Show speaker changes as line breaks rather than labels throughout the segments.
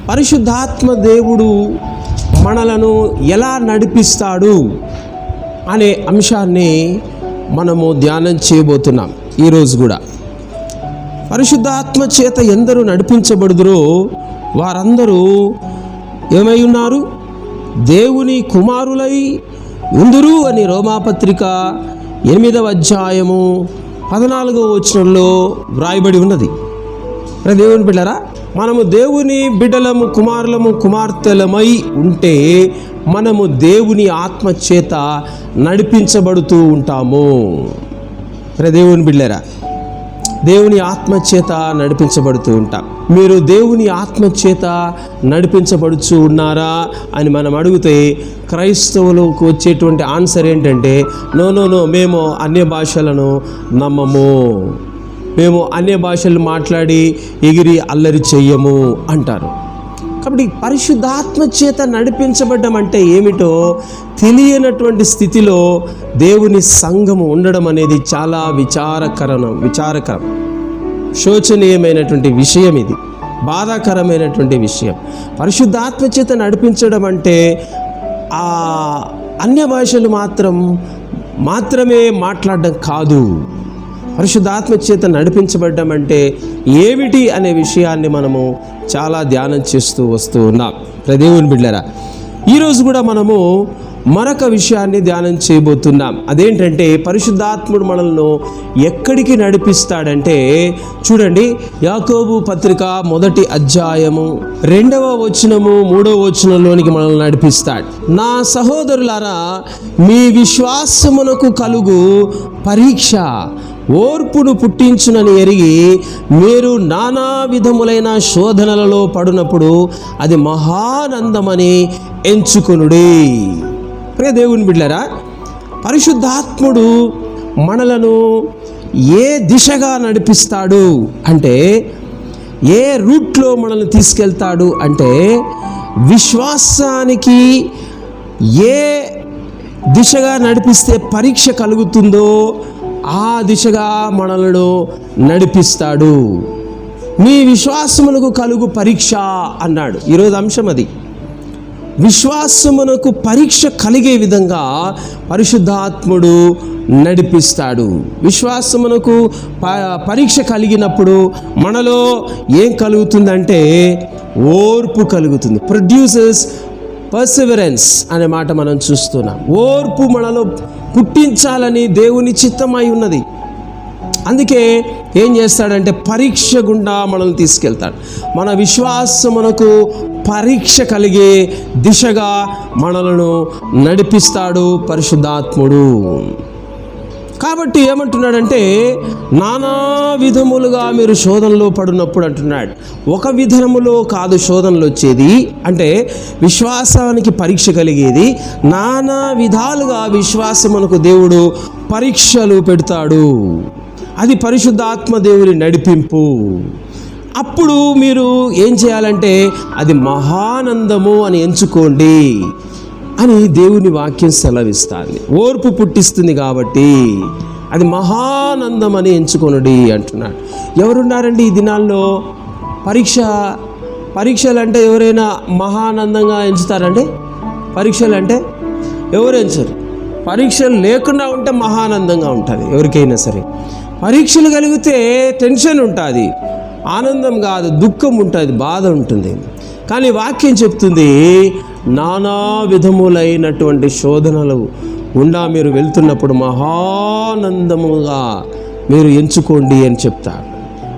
పరిశుద్ధాత్మ దేవుడు మనలను ఎలా నడిపిస్తాడు అనే అంశాన్ని మనము ధ్యానం చేయబోతున్నాం. ఈరోజు కూడా పరిశుద్ధాత్మ చేత ఎందరూ నడిపించబడుదురో వారందరూ ఏమై ఉన్నారు? దేవుని కుమారులై ఉందురు అని రోమాపత్రిక 8వ అధ్యాయము 14వ వచనంలో వ్రాయబడి ఉన్నది. దేవుని బిడ్డలారా, మనము దేవుని బిడ్డలము, కుమారులము, కుమార్తెలమై ఉంటే మనము దేవుని ఆత్మ చేత నడిపించబడుతూ ఉంటాము. దేవుని బిడ్డలారా, దేవుని ఆత్మ చేత నడిపించబడుతూ ఉంటాం. మీరు దేవుని ఆత్మ చేత నడిపించబడుచు ఉన్నారా అని మనం అడిగితే క్రైస్తవులకు వచ్చేటువంటి ఆన్సర్ ఏంటంటే నో, మేము అన్య భాషలను నమ్మము, మేము అన్య భాషలు మాట్లాడి ఎగిరి అల్లరి చెయ్యము అంటారు. కాబట్టి పరిశుద్ధాత్మ చేత నడిపించబడ్డం అంటే ఏమిటో తెలియనటువంటి స్థితిలో దేవుని సంఘము ఉండడం అనేది చాలా విచారకరం, శోచనీయమైనటువంటి విషయం. ఇది బాధాకరమైనటువంటి విషయం. పరిశుద్ధాత్మ చేత నడిపించడం అంటే ఆ అన్య భాషలు మాత్రమే మాట్లాడడం కాదు. పరిశుద్ధాత్మ చేత నడిపించబడ్డం అంటే ఏమిటి అనే విషయాన్ని మనము చాలా ధ్యానం చేస్తూ వస్తూ ఉన్నాం. దేవుని బిడ్డలారా, ఈరోజు కూడా మనము మరొక విషయాన్ని ధ్యానం చేయబోతున్నాం. అదేంటంటే పరిశుద్ధాత్ముడు మనల్ని ఎక్కడికి నడిపిస్తాడంటే, చూడండి, యాకోబు పత్రిక 1వ అధ్యాయము 2వ వచనము 3వ వచనంలోనికి మనల్ని నడిపిస్తాడు. నా సహోదరులారా, మీ విశ్వాసమునకు కలుగు పరీక్ష ఓర్పును పుట్టించునని ఎరిగి మీరు నానా విధములైన శోధనలలో పడినప్పుడు అది మహానందమని ఎంచుకొనుడి. ప్రియ దేవుని బిడ్డలారా, పరిశుద్ధాత్ముడు మనలను ఏ దిశగా నడిపిస్తాడు అంటే, ఏ రూట్లో మనల్ని తీసుకెళ్తాడు అంటే, విశ్వాసానికి ఏ దిశగా నడిపిస్తే పరీక్ష కలుగుతుందో ఆ దిశగా మనలను నడిపిస్తాడు. మీ విశ్వాసమునకు కలుగు పరీక్ష అన్నాడు. ఈరోజు అంశం అది. విశ్వాసమునకు పరీక్ష కలిగే విధంగా పరిశుద్ధాత్ముడు నడిపిస్తాడు. విశ్వాసమునకు పరీక్ష కలిగినప్పుడు మనలో ఏం కలుగుతుందంటే ఓర్పు కలుగుతుంది. ప్రొడ్యూసెస్ పర్సివరెన్స్ అనే మాట మనం చూస్తున్నాం. ఓర్పు మనలో పుట్టించాలని దేవుని చిత్తమై ఉన్నది. అందుకే ఏం చేస్తాడంటే పరీక్ష గుండా మనల్ని తీసుకెళ్తాడు. మన విశ్వాసమునకు పరీక్ష కలిగే దిశగా మనలను నడిపిస్తాడు పరిశుద్ధాత్ముడు. కాబట్టి ఏమంటున్నాడంటే, నానా విధములుగా మీరు శోధనలో పడినప్పుడు అంటున్నాడు. ఒక విధములో కాదు శోధనలు వచ్చేది, అంటే విశ్వాసానికి పరీక్ష కలిగేది. నానా విధాలుగా విశ్వాసమునకు దేవుడు పరీక్షలు పెడతాడు. అది పరిశుద్ధాత్మ దేవుని నడిపింపు. అప్పుడు మీరు ఏం చేయాలంటే అది మహానందము అని ఎంచుకోండి అని దేవుని వాక్యం సెలవిస్తుంది. ఓర్పు పుట్టిస్తుంది కాబట్టి అది మహానందం అని ఎంచుకొనుడి అంటున్నాడు. ఎవరున్నారండి ఈ దినాల్లో పరీక్షలు అంటే ఎవరైనా మహానందంగా ఎంచుతారండి? పరీక్షలు అంటే ఎవరు ఎంచరు. పరీక్షలు లేకుండా ఉంటే మహానందంగా ఉంటుంది ఎవరికైనా సరే. పరీక్షలు కలిగితే టెన్షన్ ఉంటుంది, ఆనందం కాదు, దుఃఖం ఉంటుంది, బాధ ఉంటుంది. కానీ వాక్యం చెప్తుంది నానా విధములైనటువంటి శోధనలు గుండా మీరు వెళ్తున్నప్పుడు మహానందముగా మీరు ఎంచుకోండి అని చెప్తాడు.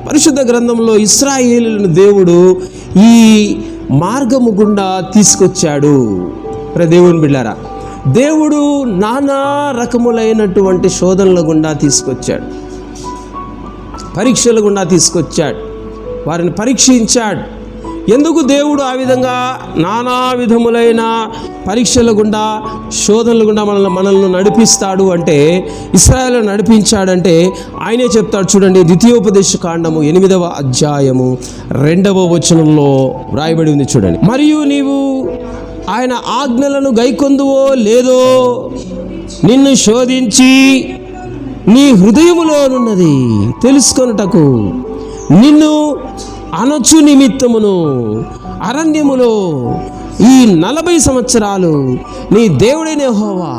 పరిశుద్ధ గ్రంథంలో ఇశ్రాయేలులను దేవుడు ఈ మార్గము గుండా తీసుకొచ్చాడు. దేవుని బిడ్డలారా, దేవుడు నానా రకములైనటువంటి శోధనల గుండా తీసుకొచ్చాడు, పరీక్షల గుండా తీసుకొచ్చాడు, వారిని పరీక్షించాడు. ఎందుకు దేవుడు ఆ విధంగా నానా విధములైన పరీక్షల గుండా, శోధనల గుండా మనల్ని నడిపిస్తాడు అంటే, ఇశ్రాయేలును నడిపించాడంటే ఆయనే చెప్తాడు. చూడండి, ద్వితీయోపదేశ కాండము 8వ అధ్యాయము 2వ వచనంలో వ్రాయబడి ఉంది. చూడండి, మరియు నీవు ఆయన ఆజ్ఞలను గైకొందువో లేదో నిన్ను శోధించి నీ హృదయములోనున్నది తెలుసుకొనుటకు నిన్ను అనొచ్చు నిమిత్తమును అరణ్యములో ఈ 40 సంవత్సరాలు నీ దేవుడైన యెహోవా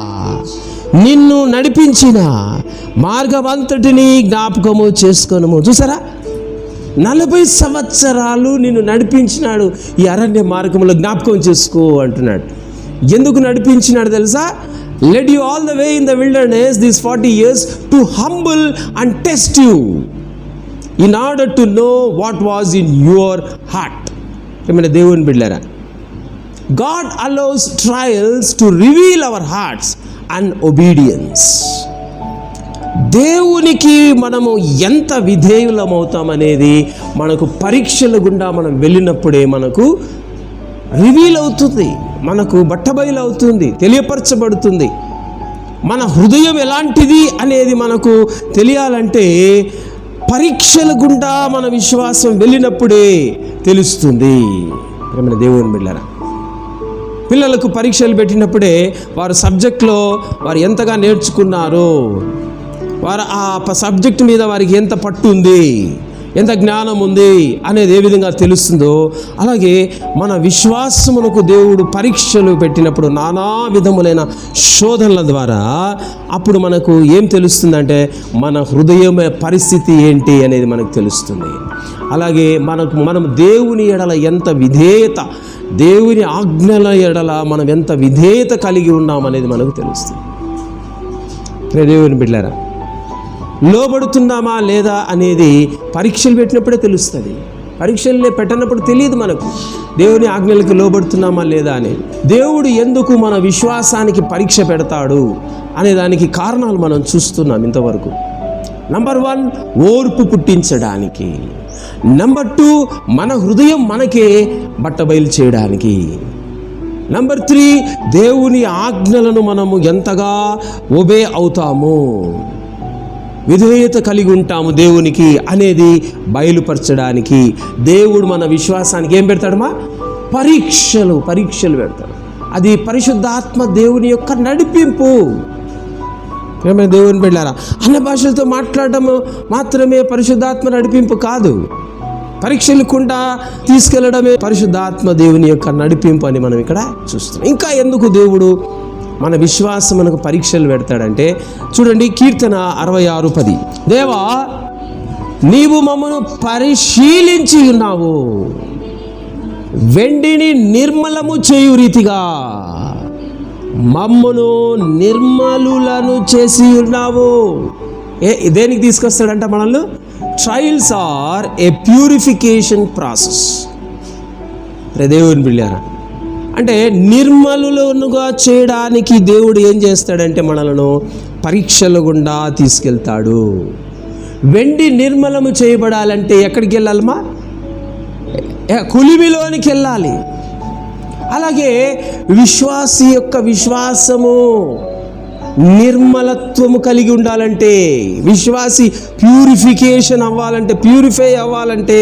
నిన్ను నడిపించిన మార్గమంతటిని జ్ఞాపకము చేసుకొనుము. చూసారా, 40 సంవత్సరాలు నిన్ను నడిపించినాడు, ఈ అరణ్య మార్గంలో జ్ఞాపకం చేసుకో అంటున్నాడు. ఎందుకు నడిపించినాడు తెలుసా? Led you all the way in the wilderness these 40 years to humble and test you in order to know what was in your heart. ఏమైనా దేవుని బిడ్డలారా, God allows trials to reveal our hearts and obedience. దేవునికి మనము ఎంత విధేయులమవుతామనేది మనకు పరీక్షల గుండా మనం వెళ్ళినప్పుడే మనకు రివీల్ అవుతుంది, మనకు బట్టబయలు అవుతుంది, తెలియపరచబడుతుంది. మన హృదయం ఎలాంటిది అనేది మనకు తెలియాలంటే పరీక్షల గుండా మన విశ్వాసం వెళ్ళినప్పుడే తెలుస్తుంది. ప్రియమైన దేవుని బిడ్డలారా, పిల్లలకు పరీక్షలు పెట్టినప్పుడే వారు సబ్జెక్ట్లో వారు ఎంతగా నేర్చుకున్నారో, వారు ఆ సబ్జెక్ట్ మీద వారికి ఎంత పట్టు ఉంది, ఎంత జ్ఞానం ఉంది అనేది ఏ విధంగా తెలుస్తుందో, అలాగే మన విశ్వాసమునకు దేవుడు పరీక్షలు పెట్టినప్పుడు నానా విధములైన శోధనల ద్వారా అప్పుడు మనకు ఏం తెలుస్తుందంటే మన హృదయం పరిస్థితి ఏంటి అనేది మనకు తెలుస్తుంది. అలాగే మనం దేవుని ఎడల ఎంత విధేయత, దేవుని ఆజ్ఞల ఎడల మనం ఎంత విధేయత కలిగి ఉన్నామనేది మనకు తెలుస్తుంది. దేవుని బిడ్డలారా, లోబడుతున్నామా లేదా అనేది పరీక్షలు పెట్టినప్పుడే తెలుస్తుంది. పరీక్షలు పెట్టినప్పుడు తెలియదు మనకు దేవుని ఆజ్ఞలకు లోబడుతున్నామా లేదా అనేది. దేవుడు ఎందుకు మన విశ్వాసానికి పరీక్ష పెడతాడు అనే దానికి కారణాలు మనం చూస్తున్నాం ఇంతవరకు. నంబర్ 1, ఓర్పు పుట్టించడానికి. నంబర్ 2, మన హృదయం మనకే బట్టబయలు చేయడానికి. నంబర్ 3, దేవుని ఆజ్ఞలను మనము ఎంతగా ఒబే అవుతాము, విధేయత కలిగి ఉంటాము దేవునికి అనేది బయలుపరచడానికి దేవుడు మన విశ్వాసానికి ఏం పెడతాడమ్మా? పరీక్షలు పెడతాడు. అది పరిశుద్ధాత్మ దేవుని యొక్క నడిపింపు. ప్రియమైన దేవుని బిడ్డలారా, అన్న భాషలతో మాట్లాడడం మాత్రమే పరిశుద్ధాత్మ నడిపింపు కాదు. పరీక్షలకుండా తీసుకెళ్లడమే పరిశుద్ధాత్మ దేవుని యొక్క నడిపింపు అని మనం ఇక్కడ చూస్తున్నాం. ఇంకా ఎందుకు దేవుడు మన విశ్వాసం మనకు పరీక్షలు పెడతాడంటే చూడండి, కీర్తన 66:10, దేవా నీవు మమ్మను పరిశీలించి ఉన్నావు, వెండిని నిర్మలము చేయు రీతిగా మమ్మను నిర్మలులను చేసి ఉన్నావు. దేనికి తీసుకొస్తాడంట మనల్ని? Trials are a purification process. దేవుని బిడ్డలారా, అంటే నిర్మలులుగా చేయడానికి దేవుడు ఏం చేస్తాడంటే మనలను పరీక్షల గుండా తీసుకెళ్తాడు. వెండి నిర్మలము చేయబడాలంటే ఎక్కడికి వెళ్ళాలమ్మా? కులిమిలోనికి వెళ్ళాలి. అలాగే విశ్వాసి యొక్క విశ్వాసము నిర్మలత్వము కలిగి ఉండాలంటే, విశ్వాసి ప్యూరిఫికేషన్ అవ్వాలంటే, ప్యూరిఫై అవ్వాలంటే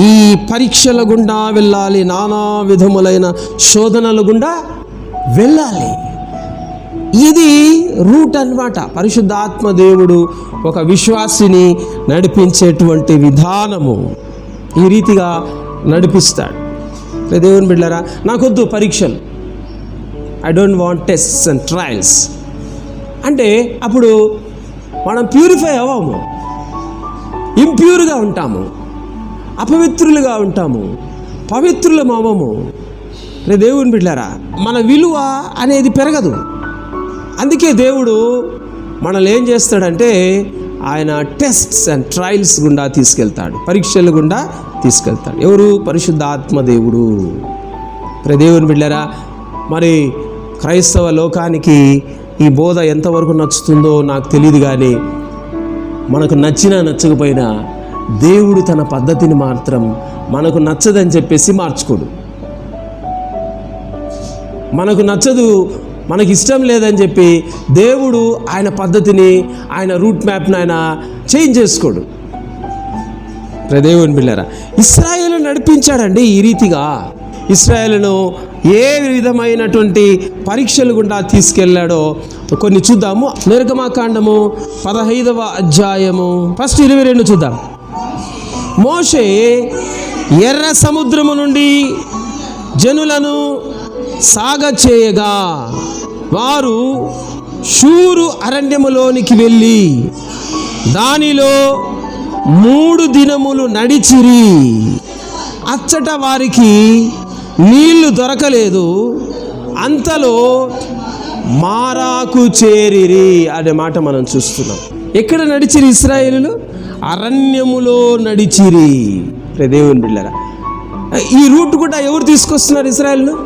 ఈ పరీక్షల గుండా వెళ్ళాలి, నానా విధములైన శోధనల గుండా వెళ్ళాలి. ఇది రూట్ అన్నమాట. పరిశుద్ధాత్మ దేవుడు ఒక విశ్వాసిని నడిపించేటువంటి విధానము ఈ రీతిగా నడిపిస్తాడు. దేవుని బిడ్డలారా, నాకొద్దు పరీక్షలు, I don't want tests and trials అంటే అప్పుడు మనం ప్యూరిఫై అవ్వము, ఇంప్యూర్గా ఉంటాము, అపవిత్రులుగా ఉంటాము, పవిత్రులం అవ్వము. దేవుని బిడ్డలారా, మన విలువ అనేది పెరగదు. అందుకే దేవుడు మనల్ని ఏం చేస్తాడంటే ఆయన టెస్ట్స్ అండ్ ట్రయల్స్ గుండా తీసుకెళ్తాడు, పరీక్షల గుండా తీసుకెళ్తాడు. ఎవరు? పరిశుద్ధాత్మ దేవుడు. దేవుని బిడ్డలారా, మరి క్రైస్తవ లోకానికి ఈ బోధ ఎంతవరకు నచ్చుతుందో నాకు తెలియదు, కానీ మనకు నచ్చినా నచ్చకపోయినా దేవుడు తన పద్ధతిని మాత్రం మనకు నచ్చదని చెప్పేసి మార్చుకోడు. మనకు నచ్చదు, మనకి ఇష్టం లేదని చెప్పి దేవుడు ఆయన పద్ధతిని, ఆయన రూట్ మ్యాప్ని ఆయన చేంజ్ చేసుకోడు. దేవుని బిడ్డలారా, ఇశ్రాయేలు నడిపించాడండి ఈ రీతిగా. ఇశ్రాయేలును ఏ విధమైనటువంటి పరీక్షలు గుండా తీసుకెళ్ళాడో కొన్ని చూద్దాము. నిర్గమకాండము 15వ అధ్యాయము ఫస్ట్ 22 చూద్దాం. మోషే ఎర్ర సముద్రము నుండి జనులను సాగచేయగా వారు షూరు అరణ్యములోనికి వెళ్ళి దానిలో 3 దినములు నడిచిరి. అచ్చట వారికి నీళ్లు దొరకలేదు. అంతలో మారాకు చేరిరి అనే మాట మనం చూస్తున్నాం. ఎక్కడ నడిచిరి ఇశ్రాయేలులు? అరణ్యములో నడిచిరి. దేవుని బిడ్డలారా, ఈ రూట్ కూడా ఎవరు తీసుకొస్తున్నారు? ఇశ్రాయేలును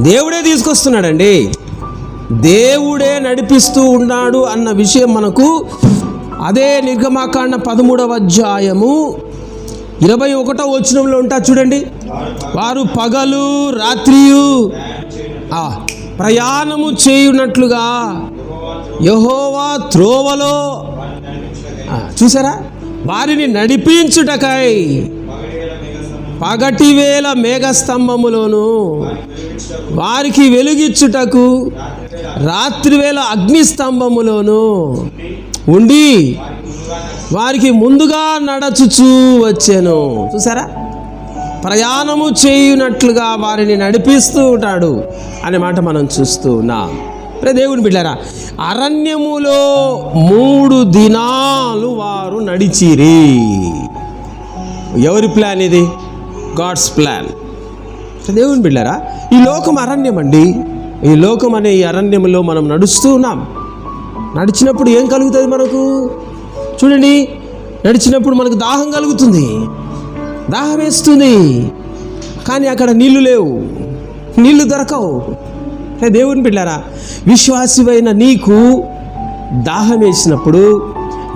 దేవుడే తీసుకొస్తున్నాడండి. దేవుడే నడిపిస్తూ ఉన్నాడు అన్న విషయం మనకు అదే నిర్గమకాండ 13వ అధ్యాయము 21వ వచనంలో ఉంటా చూడండి. వారు పగలు రాత్రియు ప్రయాణము చేయునట్లుగా యెహోవా త్రోవలో చూసారా, వారిని నడిపించుటకై పగటివేళ మేఘస్తంభములోను వారికి వెలుగిచ్చుటకు రాత్రివేళ అగ్నిస్తంభములోను ఉండి వారికి ముందుగా నడచుచూ వచ్చాను. చూసారా, ప్రయాణము చేయునట్లుగా వారిని నడిపిస్తూ ఉంటాడు అనే మాట మనం చూస్తూ ఉన్నాం. దేవుని బిడ్డలారా, అరణ్యములో 3 దినాలు వారు నడిచిరి. ఎవరి ప్లాన్ ఇది? God's plan. దేవుని బిడ్డలారా, ఈ లోకం అరణ్యం అండి. ఈ లోకం అనే ఈ అరణ్యంలో మనం నడుస్తూ ఉన్నాం. నడిచినప్పుడు ఏం కలుగుతుంది మనకు? చూడండి, నడిచినప్పుడు మనకు దాహం కలుగుతుంది, దాహం వేస్తుంది. కానీ అక్కడ నీళ్లు లేవు, నీళ్లు దొరకవు. దేవుని బిడ్డలారా, విశ్వాసివైన నీకు దాహం వేసినప్పుడు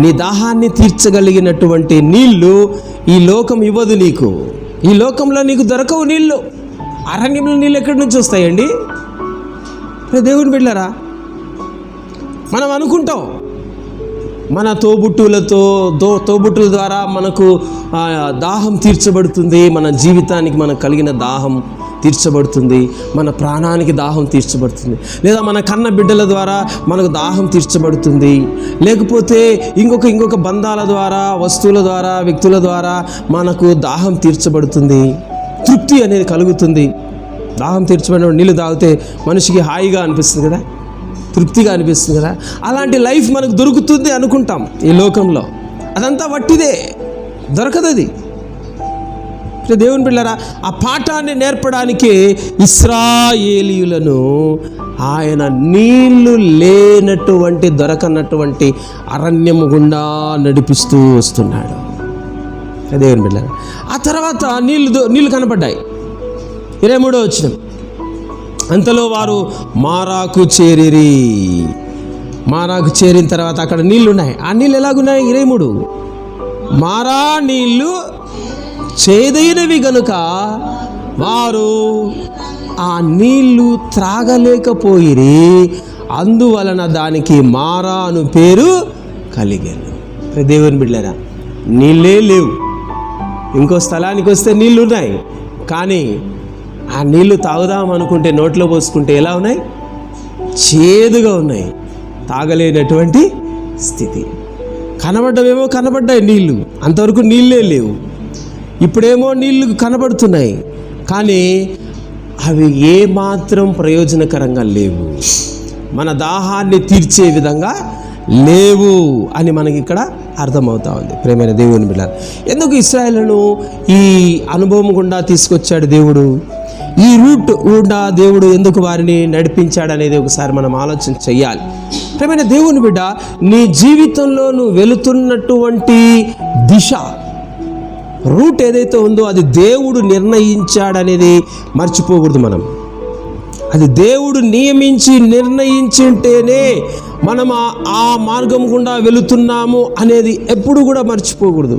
నీ దాహాన్ని తీర్చగలిగినటువంటి నీళ్లు ఈ లోకం ఇవ్వదు నీకు. ఈ లోకంలో నీకు దొరకవు నీళ్ళు. అరణ్యంలో నీళ్ళు ఎక్కడి నుంచి వస్తాయండి? దేవుని బిడ్డలారా, మనం అనుకుంటాం మన తోబుట్టుల ద్వారా మనకు దాహం తీర్చబడుతుంది, మన జీవితానికి మనకు కలిగిన దాహం తీర్చబడుతుంది, మన ప్రాణానికి దాహం తీర్చబడుతుంది, లేదా మన కన్న బిడ్డల ద్వారా మనకు దాహం తీర్చబడుతుంది, లేకపోతే ఇంకొక బంధాల ద్వారా, వస్తువుల ద్వారా, వ్యక్తుల ద్వారా మనకు దాహం తీర్చబడుతుంది, తృప్తి అనేది కలుగుతుంది. దాహం తీర్చబడిన నీళ్ళు తాగితే మనిషికి హాయిగా అనిపిస్తుంది కదా, తృప్తిగా అనిపిస్తుంది కదా. అలాంటి లైఫ్ మనకు దొరుకుతుంది అనుకుంటాం ఈ లోకంలో. అదంతా వట్టిదే, దొరకదు అది. దేవుని బిడ్డలారా, ఆ పాఠాన్ని నేర్పడానికి ఇశ్రాయేలీయులను ఆయన నీళ్లు లేనటువంటి, దొరకనటువంటి అరణ్యము గుండా నడిపిస్తూ వస్తున్నాడు. దేవుని బిడ్డలారా, ఆ తర్వాత నీళ్లు కనపడ్డాయి. 23వ వచనం, అంతలో వారు మారాకు చేరిరి. మారాకు చేరిన తర్వాత అక్కడ నీళ్లు ఉన్నాయి. ఆ నీళ్ళు ఎలాగున్నాయి? 23, మారా నీళ్లు చేదైనవి గనుక వారు ఆ నీళ్లు త్రాగలేకపోయిరి. అందువలన దానికి మారా అను పేరు కలిగాను. దేవుని బిడ్డలారా, నీళ్ళే లేవు. ఇంకో స్థలానికి వస్తే నీళ్ళు ఉన్నాయి, కానీ ఆ నీళ్లు తాగుదాం అనుకుంటే నోట్లో పోసుకుంటే ఎలా ఉన్నాయి? చేదుగా ఉన్నాయి, తాగలేనటువంటి స్థితి. కనబడ్డవేమో కనబడ్డాయి నీళ్లు, అంతవరకు నీళ్ళే లేవు. ఇప్పుడేమో నీళ్లు కనబడుతున్నాయి, కానీ అవి ఏమాత్రం ప్రయోజనకరంగా లేవు, మన దాహాన్ని తీర్చే విధంగా లేవు అని మనకి ఇక్కడ అర్థమవుతా ఉంది. ప్రేమైన దేవుని బిడ్డ, ఎందుకు ఇశ్రాయేలును ఈ అనుభవం గుండా తీసుకొచ్చాడు దేవుడు? ఈ రూట్ గుండా దేవుడు ఎందుకు వారిని నడిపించాడు అనేది ఒకసారి మనం ఆలోచన చెయ్యాలి. ప్రేమైన దేవుని బిడ్డ, నీ జీవితంలో నువ్వు వెళుతున్నటువంటి దిశ, రూట్ ఏదైతే ఉందో అది దేవుడు నిర్ణయించాడనేది మర్చిపోకూడదు మనం. అది దేవుడు నియమించి నిర్ణయించింటేనే మనం ఆ మార్గం గుండా వెళుతున్నాము అనేది ఎప్పుడు కూడా మర్చిపోకూడదు.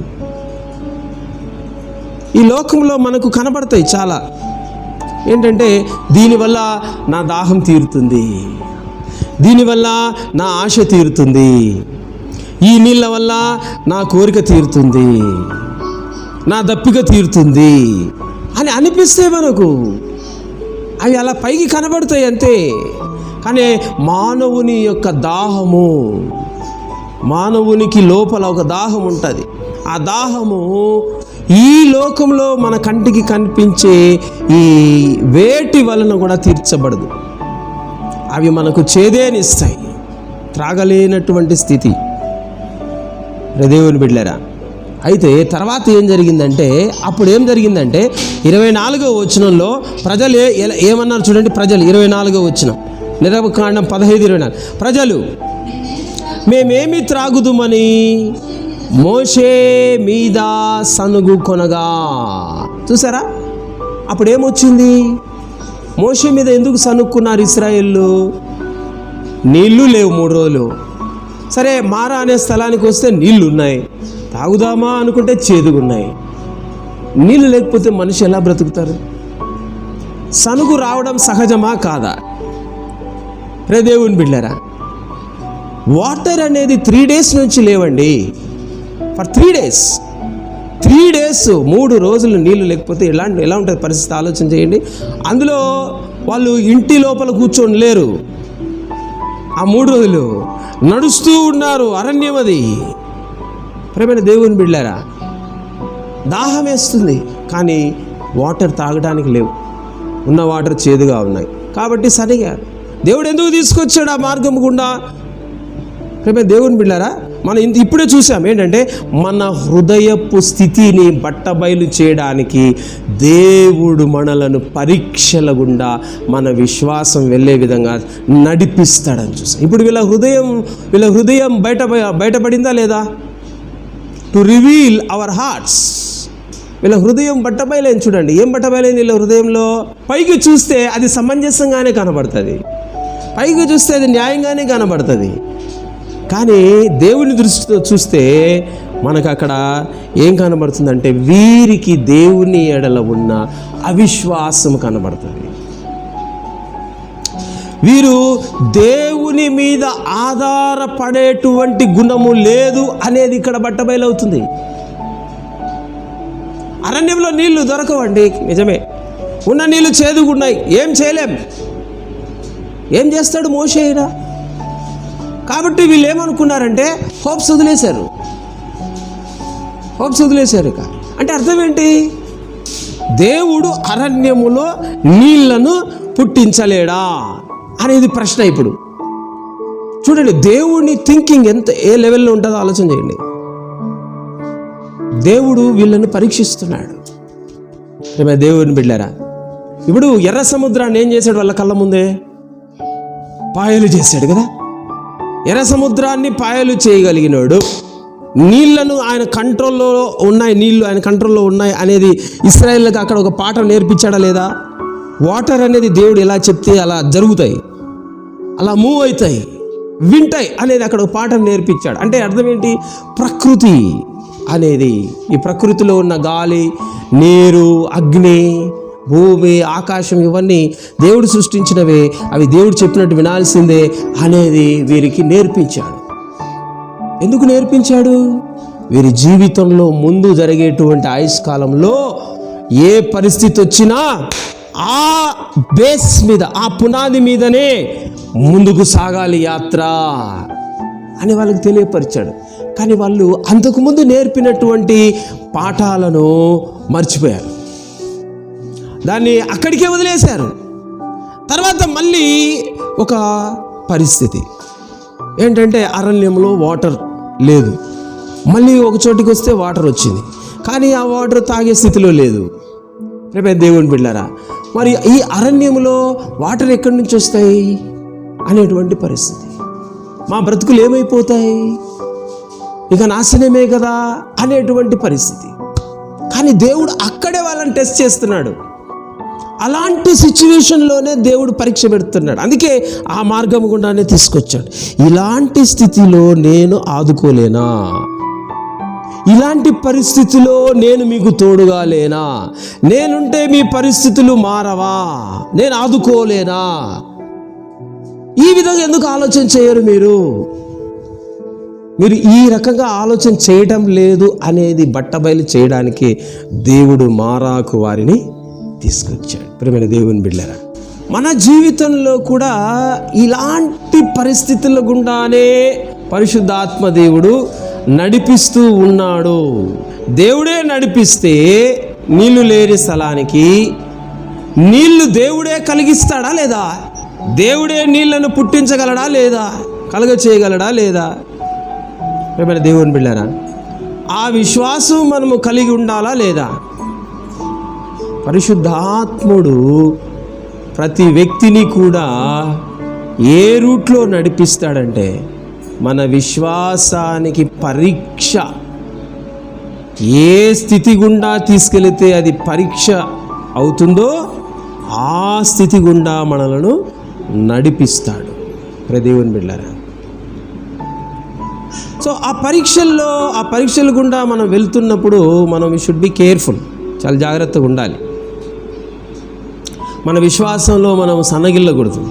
ఈ లోకంలో మనకు కనబడతాయి చాలా. ఏంటంటే దీనివల్ల నా దాహం తీరుతుంది, దీనివల్ల నా ఆశ తీరుతుంది, ఈ నీళ్ళ వల్ల నా కోరిక తీరుతుంది, నా దప్పిక తీరుతుంది అని అనిపిస్తే మనకు అవి అలా పైకి కనబడతాయి అంతే. కానీ మానవుని యొక్క దాహము, మానవునికి లోపల ఒక దాహం ఉంటుంది. ఆ దాహము ఈ లోకంలో మన కంటికి కనిపించే ఈ వేటి వలన కూడా తీర్చబడదు. అవి మనకు చేదేనిస్తాయి, త్రాగలేనటువంటి స్థితి. దేవుని బిడ్డలారా, అయితే తర్వాత ఏం జరిగిందంటే, అప్పుడు ఏం జరిగిందంటే 24వ వచనంలో ప్రజలు ఏమన్నారు చూడండి. ప్రజలు 24వ వచనం, నిర్గమకాండం 15:24, ప్రజలు మేమేమి త్రాగుదుమని మోషే మీద సనుగు కొనగా. చూసారా, అప్పుడు ఏమొచ్చింది? మోషే మీద ఎందుకు సనుక్కున్నారు ఇశ్రాయేళ్ళు? నీళ్లు లేవు 3 రోజులు. సరే, మారా అనే స్థలానికి వస్తే నీళ్లు ఉన్నాయి, తాగుదామా అనుకుంటే చేదుగున్నాయి. నీళ్ళు లేకపోతే మనిషి ఎలా బ్రతుకుతారు? సనుగు రావడం సహజమా కాదా? దేవుని బిడ్డలారా, వాటర్ అనేది 3 days నుంచి లేవండి. ఫర్ 3 days 3 రోజులు నీళ్లు లేకపోతే ఎలా ఉంటుంది పరిస్థితి? ఆలోచన చేయండి. అందులో వాళ్ళు ఇంటి లోపల కూర్చొని లేరు, ఆ 3 రోజులు నడుస్తూ ఉన్నారు. అరణ్యం అది. ప్రియమైన దేవుని బిడ్డలారా, దాహం వేస్తుంది కానీ వాటర్ తాగడానికి లేవు, ఉన్న వాటర్ చేదుగా ఉన్నాయి. కాబట్టి సరిగా దేవుడు ఎందుకు తీసుకొచ్చాడు ఆ మార్గం గుండా? ప్రియమైన దేవుని బిడ్డలారా, మనం ఇప్పుడే చూసాం ఏంటంటే మన హృదయపు స్థితిని బట్టబయలు చేయడానికి దేవుడు మనలను పరీక్షల గుండా మన విశ్వాసం వెళ్ళే విధంగా నడిపిస్తాడని చూసాం. ఇప్పుడు వీళ్ళ హృదయం బయటపడిందా లేదా? To reveal our hearts. వీళ్ళ హృదయం బట్టబయలేని చూడండి. ఏం బట్టబయలేని వీళ్ళ హృదయంలో? పైకి చూస్తే అది సమంజసంగానే కనబడుతుంది, పైకి చూస్తే అది న్యాయంగానే కనబడుతుంది. కానీ దేవుని దృష్టితో చూస్తే మనకు అక్కడ ఏం కనబడుతుందంటే వీరికి దేవుని ఎడల ఉన్న అవిశ్వాసం కనబడుతుంది. వీరు దేవుని మీద ఆధారపడేటువంటి గుణము లేదు అనేది ఇక్కడ బట్టబయలవుతుంది. అరణ్యంలో నీళ్లు దొరకవండి, నిజమే. ఉన్న నీళ్లు చేదుగున్నాయి, ఏం చేయలేం. ఏం చేస్తాడు మోషే అయినా? కాబట్టి వీళ్ళు ఏమనుకున్నారంటే హోప్స్ వదిలేశారు. అంటే అర్థం ఏంటి? దేవుడు అరణ్యములో నీళ్లను పుట్టించలేడా అనేది ప్రశ్న. ఇప్పుడు చూడండి, దేవుని థింకింగ్ ఏ లెవెల్లో ఉంటుందో ఆలోచన చేయండి. దేవుడు వీళ్ళని పరీక్షిస్తున్నాడు. దేవుని బిడ్డలారా, ఇప్పుడు ఎర్ర సముద్రాన్ని ఏం చేశాడు? వాళ్ళ కళ్ళ ముందే పాయలు చేశాడు కదా. ఎర్ర సముద్రాన్ని పాయలు చేయగలిగినాడు. నీళ్లను ఆయన కంట్రోల్లో ఉన్నాయి, నీళ్లు ఆయన కంట్రోల్లో ఉన్నాయి అనేది ఇశ్రాయేలుకి అక్కడ ఒక పాఠం నేర్పించాడా లేదా? వాటర్ అనేది దేవుడు ఎలా చెప్తే అలా జరుగుతాయి, అలా మూవ్ అవుతాయి, వింటాయి అనేది అక్కడ ఒక పాఠం నేర్పించాడు. అంటే అర్థం ఏంటి? ప్రకృతి అనేది, ఈ ప్రకృతిలో ఉన్న గాలి, నీరు, అగ్ని, భూమి, ఆకాశం ఇవన్నీ దేవుడు సృష్టించినవే, అవి దేవుడు చెప్పినట్టు వినాల్సిందే అనేది వీరికి నేర్పించాడు. ఎందుకు నేర్పించాడు? వీరి జీవితంలో ముందు జరిగేటువంటి ఆయుష్కాలంలో ఏ పరిస్థితి వచ్చినా ఆ బేస్ మీద, ఆ పునాది మీదనే ముందుకు సాగాలి యాత్ర అని వాళ్ళకి తెలియపరిచాడు. కానీ వాళ్ళు అంతకుముందు నేర్పినటువంటి పాఠాలను మర్చిపోయారు, దాన్ని అక్కడికే వదిలేశారు. తర్వాత మళ్ళీ ఒక పరిస్థితి ఏంటంటే అరణ్యంలో వాటర్ లేదు, మళ్ళీ ఒక చోటికి వస్తే వాటర్ వచ్చింది, కానీ ఆ వాటర్ తాగే స్థితిలో లేదు. రేపే దేవుని బిడ్డలారా, మరి ఈ అరణ్యంలో వాటర్ ఎక్కడి నుంచి వస్తాయి అనేటువంటి పరిస్థితి. మా బ్రతుకులు ఏమైపోతాయి, ఇక నాశనమే కదా అనేటువంటి పరిస్థితి. కానీ దేవుడు అక్కడే వాళ్ళని టెస్ట్ చేస్తున్నాడు. అలాంటి సిచ్యువేషన్లోనే దేవుడు పరీక్ష పెడుతున్నాడు. అందుకే ఆ మార్గం గుండానే తీసుకొచ్చాడు. ఇలాంటి స్థితిలో నేను ఆదుకోలేనా? ఇలాంటి పరిస్థితిలో నేను మీకు తోడుగా లేనా? నేనుంటే మీ పరిస్థితులు మారవా? నేను ఆదుకోలేనా? ఈ విధంగా ఎందుకు ఆలోచన చేయరు? మీరు ఈ రకంగా ఆలోచన చేయడం లేదు అనేది బట్టబయలు చేయడానికి దేవుడు మారాకు వారిని తీసుకొచ్చాడు. ప్రియమైన దేవుని బిడ్డలారా, మన జీవితంలో కూడా ఇలాంటి పరిస్థితుల గుండానే పరిశుద్ధాత్మ దేవుడు నడిపిస్తూ ఉన్నాడు. దేవుడే నడిపిస్తే నీళ్లు లేని స్థలానికి నీళ్లు దేవుడే కలిగిస్తాడా లేదా? దేవుడే నీళ్లను పుట్టించగలడా లేదా? కలుగ చేయగలడా లేదా? ఏమైనా దేవుని బిడ్డారా, ఆ విశ్వాసం మనము కలిగి ఉండాలా లేదా? పరిశుద్ధాత్ముడు ప్రతి వ్యక్తిని కూడా ఏ రూట్లో నడిపిస్తాడంటే మన విశ్వాసానికి పరీక్ష. ఏ స్థితి గుండా తీసుకెళితే అది పరీక్ష అవుతుందో ఆ స్థితి గుండా మనలను నడిపిస్తాడు. దేవుని బిడ్డలారా, సో ఆ పరీక్షల గుండా మనం వెళ్తున్నప్పుడు మనం షుడ్ బి కేర్ఫుల్, చాలా జాగ్రత్తగా ఉండాలి. మన విశ్వాసంలో మనం సన్నగిల్లకూడదు.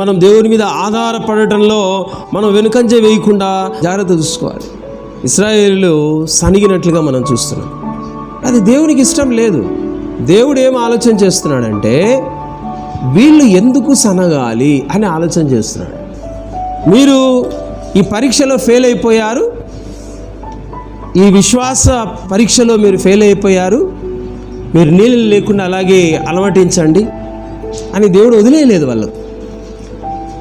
మనం దేవుని మీద ఆధారపడటంలో మనం వెనుకంజ వేయకుండా జాగ్రత్త చూసుకోవాలి. ఇశ్రాయేలీయులు సనిగినట్లుగా మనం చూస్తున్నాం. అది దేవునికి ఇష్టం లేదు. దేవుడు ఏం ఆలోచన చేస్తున్నాడంటే వీళ్ళు ఎందుకు సనగాలి అని ఆలోచన చేస్తున్నాడు. మీరు ఈ పరీక్షలో ఫెయిల్ అయిపోయారు, ఈ విశ్వాస పరీక్షలో మీరు ఫెయిల్ అయిపోయారు, మీరు నీళ్ళు లేకుండా అలాగే అలవాటించండి అని దేవుడు వదిలేయలేదు వాళ్ళు.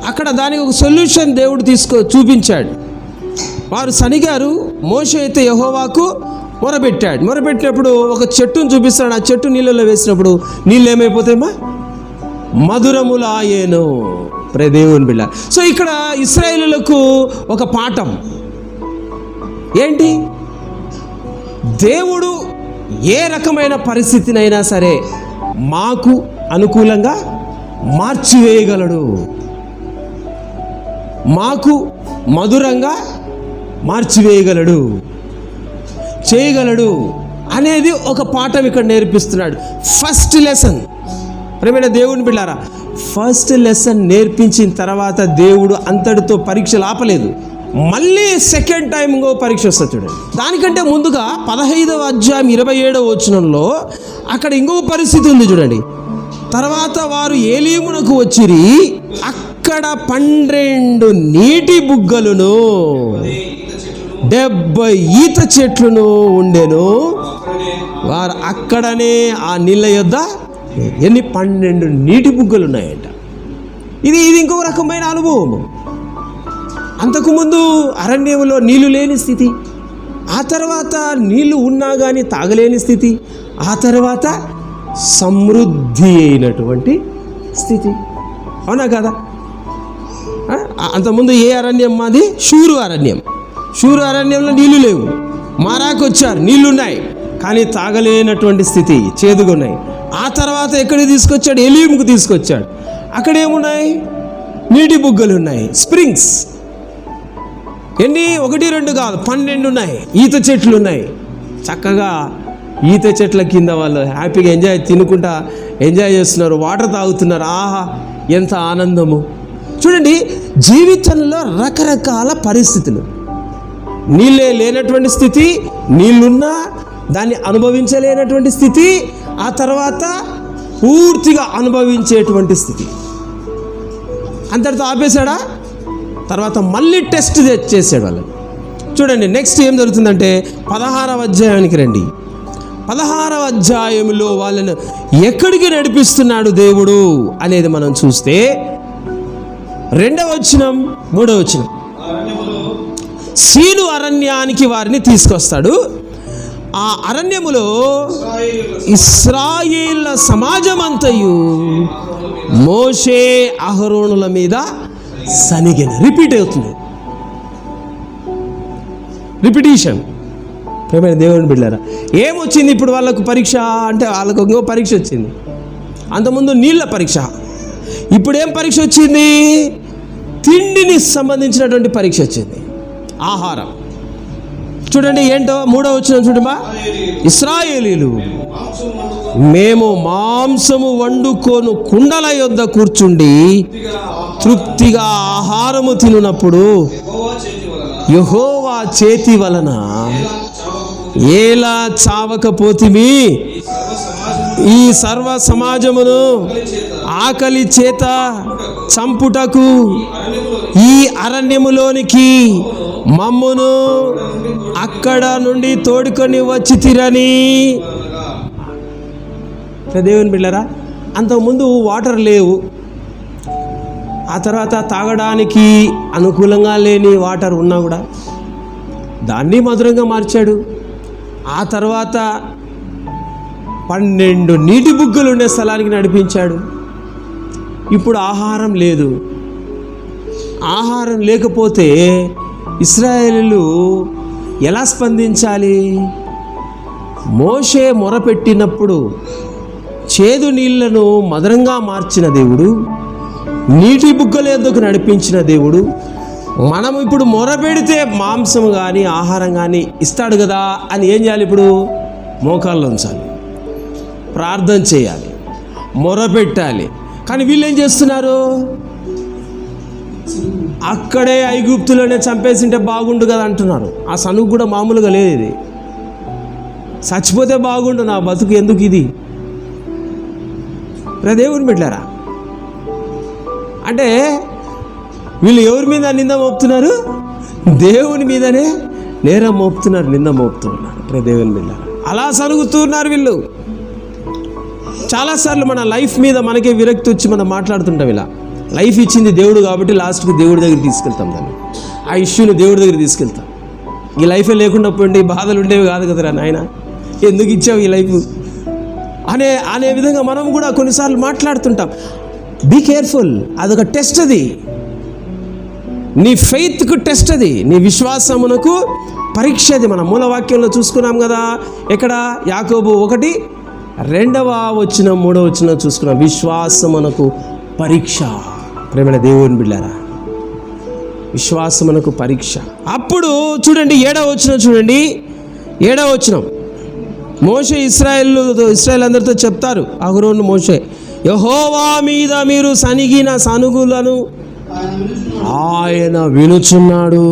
అక్కడ దానికి ఒక సొల్యూషన్ దేవుడు చూపించాడు. వారు సనిగారు. మోషే అయితే యెహోవాకు మొరపెట్టినప్పుడు ఒక చెట్టును చూపిస్తాడు. ఆ చెట్టు నీళ్ళలో వేసినప్పుడు నీళ్ళు ఏమైపోతాయమ్మా? మధురములాయేను. దేవుని బిడ్డ. సో ఇక్కడ ఇశ్రాయేలీయులకు ఒక పాఠం ఏంటి? దేవుడు ఏ రకమైన పరిస్థితినైనా సరే మాకు అనుకూలంగా మార్చివేయగలడు, మాకు మధురంగా మార్చివేయగలడు, చేయగలడు అనేది ఒక పాఠం ఇక్కడ నేర్పిస్తున్నాడు. First lesson. ప్రియమైన దేవుని బిడ్డారా, ఫస్ట్ లెసన్ నేర్పించిన తర్వాత దేవుడు అంతటితో పరీక్షలు ఆపలేదు. మళ్ళీ సెకండ్ టైం ఇంకో పరీక్ష వస్తుంది చూడండి. దానికంటే ముందుగా 15వ అధ్యాయం 27వ వచనంలో అక్కడ ఇంకో పరిస్థితి ఉంది చూడండి. తర్వాత వారు ఏలీమునకు వచ్చిరి, అక్కడ 12 నీటి బుగ్గలను 70 ఈత చెట్లను ఉండెను. వారు అక్కడనే ఆ నీళ్ళ యొద్ద 12 నీటి బుగ్గలు ఉన్నాయంట. ఇది ఇంకో రకమైన అనుభవం. అంతకుముందు అరణ్యంలో నీళ్లు లేని స్థితి, ఆ తర్వాత నీళ్లు ఉన్నా కానీ తాగలేని స్థితి, ఆ తర్వాత సమృద్ధి అయినటువంటి స్థితి. అవునా కదా? అంతకుముందు ఏ అరణ్యం మాది? షూరు అరణ్యంలో నీళ్లు లేవు. మారాకు వచ్చారు, నీళ్లున్నాయి కానీ తాగలేనటువంటి స్థితి, చేదుగా ఉన్నాయి. ఆ తర్వాత ఎక్కడికి తీసుకొచ్చాడు? ఎలీముకు తీసుకొచ్చాడు. అక్కడ ఏమున్నాయి? నీటి బుగ్గలు ఉన్నాయి, స్ప్రింగ్స్. ఎన్ని? 1, 2 కాదు, 12 ఉన్నాయి. ఈత చెట్లు ఉన్నాయి. చక్కగా ఈత చెట్ల కింద వాళ్ళు హ్యాపీగా తినుకుంటా ఎంజాయ్ చేస్తున్నారు, వాటర్ తాగుతున్నారు. ఆహా, ఎంత ఆనందము! చూడండి, జీవితంలో రకరకాల పరిస్థితులు. నీళ్ళే లేనటువంటి స్థితి, నీళ్ళున్నా దాన్ని అనుభవించలేనటువంటి స్థితి, ఆ తర్వాత పూర్తిగా అనుభవించేటువంటి స్థితి. అంతటితో ఆపేశాడా? తర్వాత మళ్ళీ టెస్ట్ చేసాడు వాళ్ళని. చూడండి నెక్స్ట్ ఏం జరుగుతుందంటే 16వ అధ్యాయానికి రండి. 16వ అధ్యాయంలో వాళ్ళను ఎక్కడికి నడిపిస్తున్నాడు దేవుడు అనేది మనం చూస్తే 2వ వచనం 3వ వచనం, సీను అరణ్యానికి వారిని తీసుకొస్తాడు. ఆ అరణ్యములో ఇశ్రాయేలు సమాజమంతయు మోషే అహరోనుల మీద సనిగెను. రిపీట్ అవుతుంది, రిపిటీషన్. ప్రేమైన దేవుని బిడ్డలారా, ఏమొచ్చింది ఇప్పుడు వాళ్ళకు పరీక్ష అంటే? వాళ్ళకు ఇంకో పరీక్ష వచ్చింది. అంతకుముందు నీళ్ళ పరీక్ష, ఇప్పుడు ఏం పరీక్ష వచ్చింది? తిండిని సంబంధించినటువంటి పరీక్ష వచ్చింది. ఆహారం. చూడండి ఏంటో 3వ వచనం చూడమ్మా. ఇశ్రాయేలీలు మేము మాంసము వండుకోను కుండల యొద్ద కూర్చుండి తృప్తిగా ఆహారము తినునప్పుడు యెహోవా చేతి వలన ఎలా చావకపోతిమి, ఈ సర్వ సమాజమును ఆకలి చేత చంపుటకు ఈ అరణ్యములోనికి మమ్మును అక్కడ నుండి తోడుకొని వచ్చి తిరని. దేవుని బిడ్డలారా, అంతకుముందు వాటర్ లేవు, ఆ తర్వాత తాగడానికి అనుకూలంగా లేని వాటర్ ఉన్నా కూడా దాన్ని మధురంగా మార్చాడు. ఆ తర్వాత 12 నీటి బుగ్గలు ఉండే స్థలానికి నడిపించాడు. ఇప్పుడు ఆహారం లేదు. ఆహారం లేకపోతే ఇశ్రాయేలీయులు ఎలా స్పందించాలి? మోషే మొరపెట్టినప్పుడు చేదు నీళ్లను మధురంగా మార్చిన దేవుడు, నీటి బుగ్గల యొద్దకు నడిపించిన దేవుడు, మనం ఇప్పుడు మొరపెడితే మాంసం కానీ ఆహారం కానీ ఇస్తాడు కదా అని ఏం చేయాలి? ఇప్పుడు మోకాళ్ళు ఉంచాలి, ప్రార్థన చేయాలి, మొరపెట్టాలి. కానీ వీళ్ళు ఏం చేస్తున్నారు? అక్కడే ఐగుప్తులోనే చంపేసింటే బాగుండు కదా అంటున్నారు. ఆ సనుగు కూడా మామూలుగా లేదు. ఇది చచ్చిపోతే బాగుండు, నా బతుకు ఎందుకు ఇది? దేవుని బిడ్డలారా, అంటే వీళ్ళు ఎవరి మీద నింద మోపుతున్నారు? దేవుని మీదనే నేరం మోపుతున్నారు, నింద మోపుతున్నారు. దేవుని బిడ్డలారా, అలా సనుగుతున్నారు వీళ్ళు. చాలాసార్లు మన లైఫ్ మీద మనకే విరక్తి వచ్చి మనం మాట్లాడుతుంటాం. ఇలా లైఫ్ ఇచ్చింది దేవుడు కాబట్టి లాస్ట్కి దేవుడి దగ్గర తీసుకెళ్తాం, దాన్ని ఆ ఇష్యూని దేవుడి దగ్గర తీసుకెళ్తాం. ఈ లైఫే లేకుండా పోయింది, బాధలు ఉండేవి కాదు కదరా నాయన, ఎందుకు ఇచ్చావు ఈ లైఫ్ అనే విధంగా మనం కూడా కొన్నిసార్లు మాట్లాడుతుంటాం. బీ కేర్ఫుల్, అదొక టెస్ట్. అది నీ ఫెయిత్కు టెస్ట్, అది నీ విశ్వాసమునకు పరీక్ష. అది మన మూలవాక్యంలో చూసుకున్నాం కదా. ఎక్కడ? యాకోబు 1:2 వచనం 3వ వచనం చూసుకున్నాం. విశ్వాసమునకు పరీక్ష. ప్రేమైన దేవుని బిడ్డలారా, విశ్వాసమునకు పరీక్ష. అప్పుడు చూడండి 7వ వచనం చూడండి. 7వ వచనం, మోషే ఇశ్రాయేల్ అందరితో చెప్తారు. అహరోను మోషే, యెహోవా మీద మీరు సనిగిన సనుగులను ఆయన వినుచున్నాడు.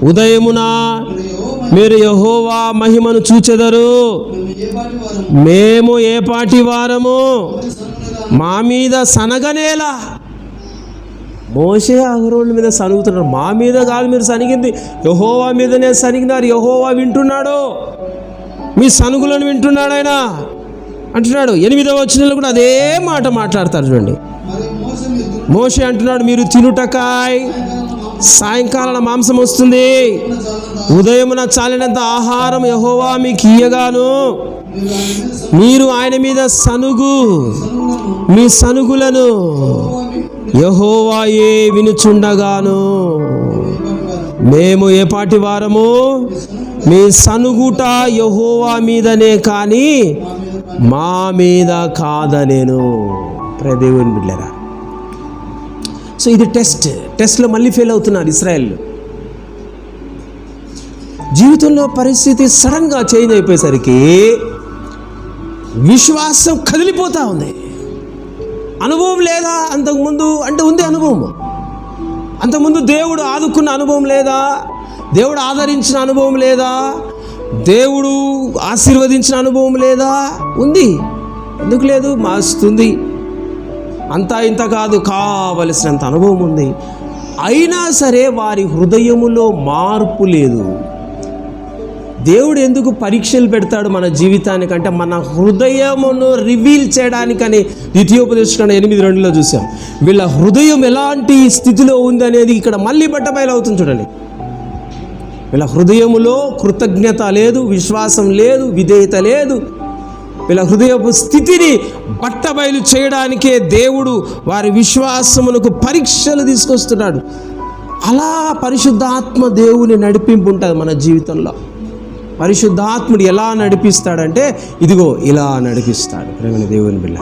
ఉదయమున మీరు యెహోవా మహిమను చూచెదరు. మేము ఏ పాటి వారము, మా మీద సనగనేలా. మోషే అహరోను మీద సనుగుతున్నారు. మా మీద కాదు మీరు సనిగింది, యెహోవా మీదనే సనిగినారు. యెహోవా వింటున్నాడు, మీ సనుగులను వింటున్నాడు ఆయన అంటున్నాడు. 8వ వచనంలో కూడా అదే మాట మాట్లాడతారు చూడండి. మోషే అంటున్నాడు, మీరు తినుటకాయ్ సాయంకాలం మాంసం వస్తుంది, ఉదయమున చాలినంత ఆహారం యెహోవా మీకు ఇయ్యగాను, మీరు ఆయన మీద మీ సనుగులను యెహోవాయే వినుచుండగాను, మేము ఏ పాటి వారము, మీ సనుగుట యెహోవా మీదనే కానీ మా మీద కాదనేను. దేవుని బిడ్డలారా, సో ఇది టెస్ట్లో మళ్ళీ ఫెయిల్ అవుతున్నారు ఇశ్రాయేల్. జీవితంలో పరిస్థితి సడన్గా చేంజ్ అయిపోయేసరికి విశ్వాసం కదిలిపోతూ ఉంది. అనుభవం లేదా అంతకుముందు? అంటే ఉంది అనుభవం. అంతకుముందు దేవుడు ఆదుకున్న అనుభవం లేదా? దేవుడు ఆదరించిన అనుభవం లేదా? దేవుడు ఆశీర్వదించిన అనుభవం లేదా? ఉంది. ఎందుకు లేదు? మాస్తుంది. అంతా ఇంత కాదు, కావలసినంత అనుభవం ఉంది. అయినా సరే వారి హృదయములో మార్పు లేదు. దేవుడు ఎందుకు పరీక్షలు పెడతాడు మన జీవితానికంటే మన హృదయమును రివీల్ చేయడానికని. ద్వితీయోపదేశకాండం 8:2 చూసాం. వీళ్ళ హృదయం ఎలాంటి స్థితిలో ఉంది అనేది ఇక్కడ మళ్ళీ బట్టబయలు అవుతుంది చూడండి. వీళ్ళ హృదయములో కృతజ్ఞత లేదు, విశ్వాసం లేదు, విధేయత లేదు. వీళ్ళ హృదయపు స్థితిని బట్టబయలు చేయడానికే దేవుడు వారి విశ్వాసమునకు పరీక్షలు తీసుకొస్తున్నాడు. అలా పరిశుద్ధాత్మ దేవుని నడిపింపు ఉంటుంది మన జీవితంలో. పరిశుద్ధాత్ముడు ఎలా నడిపిస్తాడంటే ఇదిగో ఇలా నడిపిస్తాడు. ప్రేమ దేవుని బిడ్డ.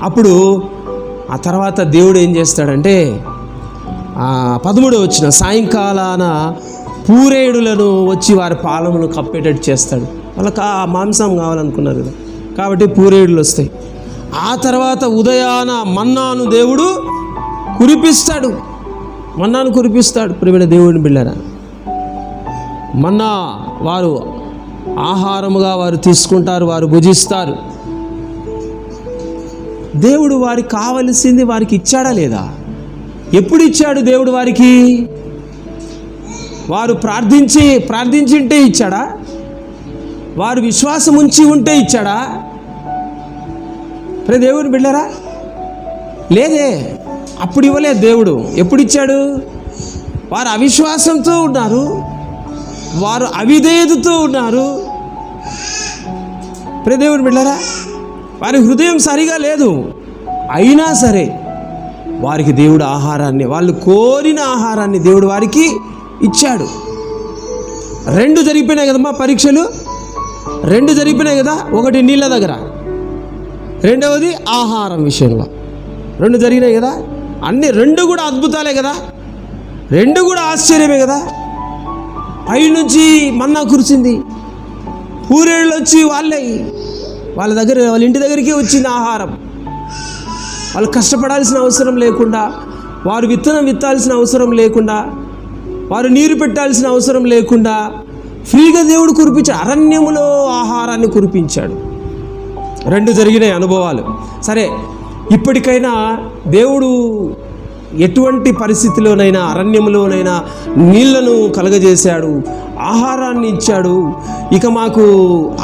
అప్పుడు ఆ తర్వాత దేవుడు ఏం చేస్తాడంటే 13వ వచనం, సాయంకాలాన పూరేడులను వచ్చి వారి పాలమును కప్పేటట్టు చేస్తాడు. వాళ్ళకి ఆ మాంసం కావాలనుకున్నారు కదా, కాబట్టి పూరేడులు వస్తాయి. ఆ తర్వాత ఉదయాన మన్నాను దేవుడు కురిపిస్తాడు. మన్నాను కురిపిస్తాడు. ప్రియమైన దేవుడిని బిడ్డలారా, మన్నా వారు ఆహారముగా వారు తీసుకుంటారు, వారు భుజిస్తారు. దేవుడు వారికి కావలసింది వారికి ఇచ్చాడా లేదా? ఎప్పుడు ఇచ్చాడు దేవుడు వారికి? వారు ప్రార్థించింటే ఇచ్చాడా? వారు విశ్వాసం ఉంచి ఉంటే ఇచ్చాడా? దేవుని బిడ్డలారా, లేదే. అప్పుడు ఇవ్వలేదు దేవుడు. ఎప్పుడు ఇచ్చాడు? వారు అవిశ్వాసంతో ఉన్నారు, వారు అవిధేయతతో ఉన్నారు. దేవుని బిడ్డలారా, వారి హృదయం సరిగా లేదు. అయినా సరే వారికి దేవుడు ఆహారాన్ని, వాళ్ళు కోరిన ఆహారాన్ని దేవుడు వారికి ఇచ్చాడు. 2 జరిగిపోయినాయి కదమ్మా పరీక్షలు. 2 జరిగిపోయినాయి కదా. ఒకటి నీళ్ళ దగ్గర, రెండవది ఆహారం విషయంలో. 2 జరిగినాయి కదా. అన్ని 2 కూడా అద్భుతాలే కదా, 2 కూడా ఆశ్చర్యమే కదా. పైనుంచి మన్నా కురిసింది, పూరేళ్ళు వచ్చి వాళ్ళ ఇంటి దగ్గరికి వచ్చింది ఆహారం. వాళ్ళు కష్టపడాల్సిన అవసరం లేకుండా, వారు విత్తనం విత్తాల్సిన అవసరం లేకుండా, వారు నీరు పెట్టాల్సిన అవసరం లేకుండా ఫ్రీగా దేవుడు కురిపించాడు. అరణ్యములో ఆహారాన్ని కురిపించాడు. 2 జరిగినాయి అనుభవాలు. సరే, ఇప్పటికైనా దేవుడు ఎటువంటి పరిస్థితిలోనైనా, అరణ్యంలోనైనా నీళ్లను కలగజేశాడు, ఆహారాన్ని ఇచ్చాడు. ఇక మాకు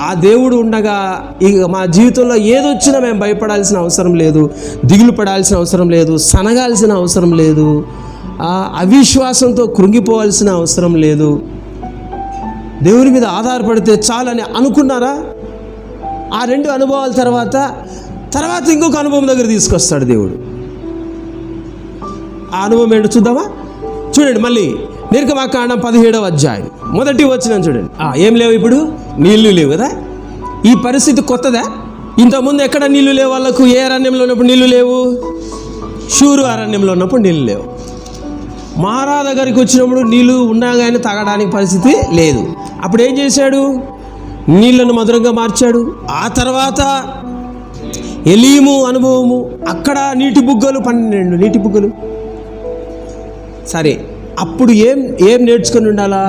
ఆ దేవుడు ఉండగా ఇక మా జీవితంలో ఏదొచ్చినా మేము భయపడాల్సిన అవసరం లేదు, దిగులు పడాల్సిన అవసరం లేదు, సనగాల్సిన అవసరం లేదు, అవిశ్వాసంతో కృంగిపోవాల్సిన అవసరం లేదు. దేవుని మీద ఆధారపడితే చాలని అనుకున్నారా? ఆ 2 అనుభవాల తర్వాత ఇంకొక అనుభవం దగ్గర తీసుకొస్తాడు దేవుడు. ఆ అనుభవం ఏంటో చూద్దామా? చూడండి, మళ్ళీ నిర్గమాకాండం 17వ అధ్యాయం 1వ వచనం చూడండి. ఏం లేవు, ఇప్పుడు నీళ్లు లేవు కదా. ఈ పరిస్థితి కొత్తదా? ఇంతకుముందు ఎక్కడ నీళ్లు లేవు వాళ్ళకు? ఏ అరణ్యంలో ఉన్నప్పుడు నీళ్లు లేవు? షూరు అరణ్యంలో ఉన్నప్పుడు నీళ్ళు లేవు. మారా దగ్గరికి వచ్చినప్పుడు నీళ్లు ఉన్నా కానీ తాగడానికి పరిస్థితి లేదు. అప్పుడు ఏం చేశాడు? నీళ్లను మధురంగా మార్చాడు. ఆ తర్వాత ఎలీము అనుభవము, అక్కడ నీటి బుగ్గలు, 12 నీటి బుగ్గలు. సరే, అప్పుడు ఏం నేర్చుకొని ఉండాలా?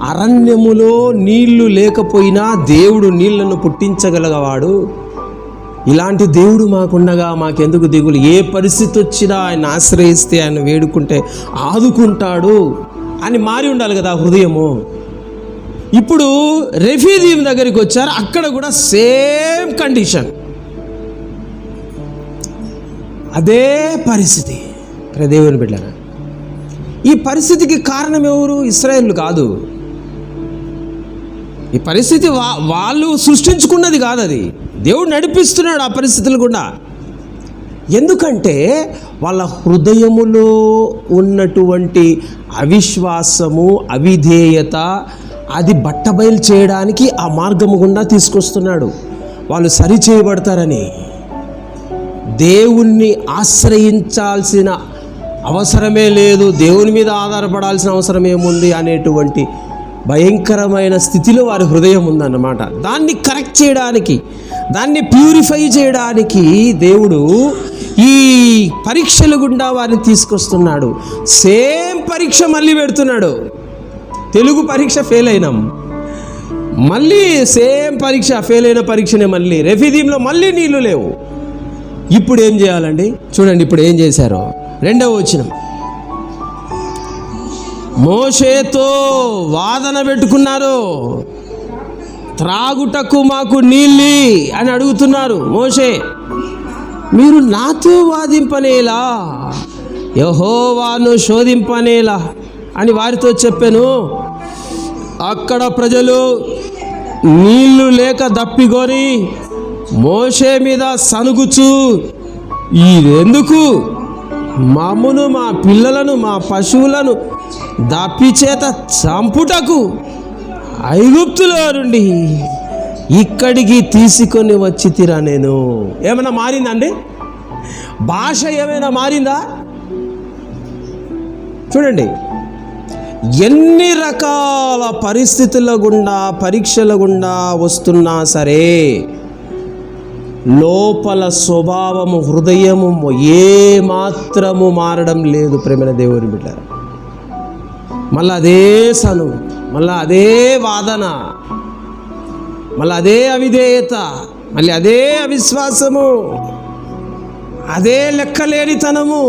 అరణ్యములో నీళ్లు లేకపోయినా దేవుడు నీళ్లను పుట్టించగలగవాడు. ఇలాంటి దేవుడు మాకుండగా మాకెందుకు దిగులు? ఏ పరిస్థితి వచ్చినా ఆయన ఆశ్రయిస్తే, ఆయన వేడుకుంటే ఆదుకుంటాడు అని మారి ఉండాలి కదా హృదయము. ఇప్పుడు రెఫీదీం దగ్గరికి వచ్చారు. అక్కడ కూడా సేమ్ కండిషన్, అదే పరిస్థితి. దేవుని బిడ్డలారా, ఈ పరిస్థితికి కారణం ఎవరు? ఇశ్రాయేలు కాదు. ఈ పరిస్థితి వాళ్ళు సృష్టించుకున్నది కాదు, అది దేవుడు నడిపిస్తున్నాడు ఆ పరిస్థితులు కూడా. ఎందుకంటే వాళ్ళ హృదయములో ఉన్నటువంటి అవిశ్వాసము, అవిధేయత, అది బట్టబయలు చేయడానికి ఆ మార్గము గుండా తీసుకొస్తున్నాడు. వాళ్ళు సరిచేయబడతారని, దేవుణ్ణి ఆశ్రయించాల్సిన అవసరమే లేదు, దేవుని మీద ఆధారపడాల్సిన అవసరం ఏముంది అనేటువంటి భయంకరమైన స్థితిలో వారి హృదయం ఉందన్నమాట. దాన్ని కరెక్ట్ చేయడానికి, దాన్ని ప్యూరిఫై చేయడానికి దేవుడు ఈ పరీక్షల గుండా వారిని తీసుకొస్తున్నాడు. సేమ్ పరీక్ష మళ్ళీ పెడుతున్నాడు. తెలుగు పరీక్ష ఫెయిల్ అయినాం, మళ్ళీ సేమ్ పరీక్ష, ఫెయిల్ అయిన పరీక్షనే మళ్ళీ. రెఫీదీంలో మళ్ళీ నీళ్లు లేవు. ఇప్పుడు ఏం చేయాలండి? చూడండి ఇప్పుడు ఏం చేశారో. 2వ వచనం, మోషేతో వాదన పెట్టుకున్నారు. త్రాగుటకు మాకు నీళ్ళు అని అడుగుతున్నారు. మోషే, మీరు నాతో వాదింపనేలా, యెహోవాను శోధింపనేలా అని వారితో చెప్పాను. అక్కడ ప్రజలు నీళ్లు లేక దప్పికొని మోషే మీద సనుగుచు, ఇదెందుకు? మమ్మును, మా పిల్లలను, మా పశువులను దప్పి చేత చంపుటకు ఐగుప్తులో నుండి ఇక్కడికి తీసుకొని వచ్చి తీరా. నేను ఏమైనా మారిందండి? భాష ఏమైనా మారిందా? చూడండి, ఎన్ని రకాల పరిస్థితుల గుండా, పరీక్షల గుండా వస్తున్నా సరే లోపల స్వభావము, హృదయము ఏ మాత్రము మారడం లేదు. ప్రేమైన దేవుని బిడ్డలారా, మళ్ళీ అదే సను, మళ్ళీ అదే వాదన, మళ్ళీ అదే అవిధేయత, మళ్ళీ అదే అవిశ్వాసము, అదే లెక్కలేనితనము,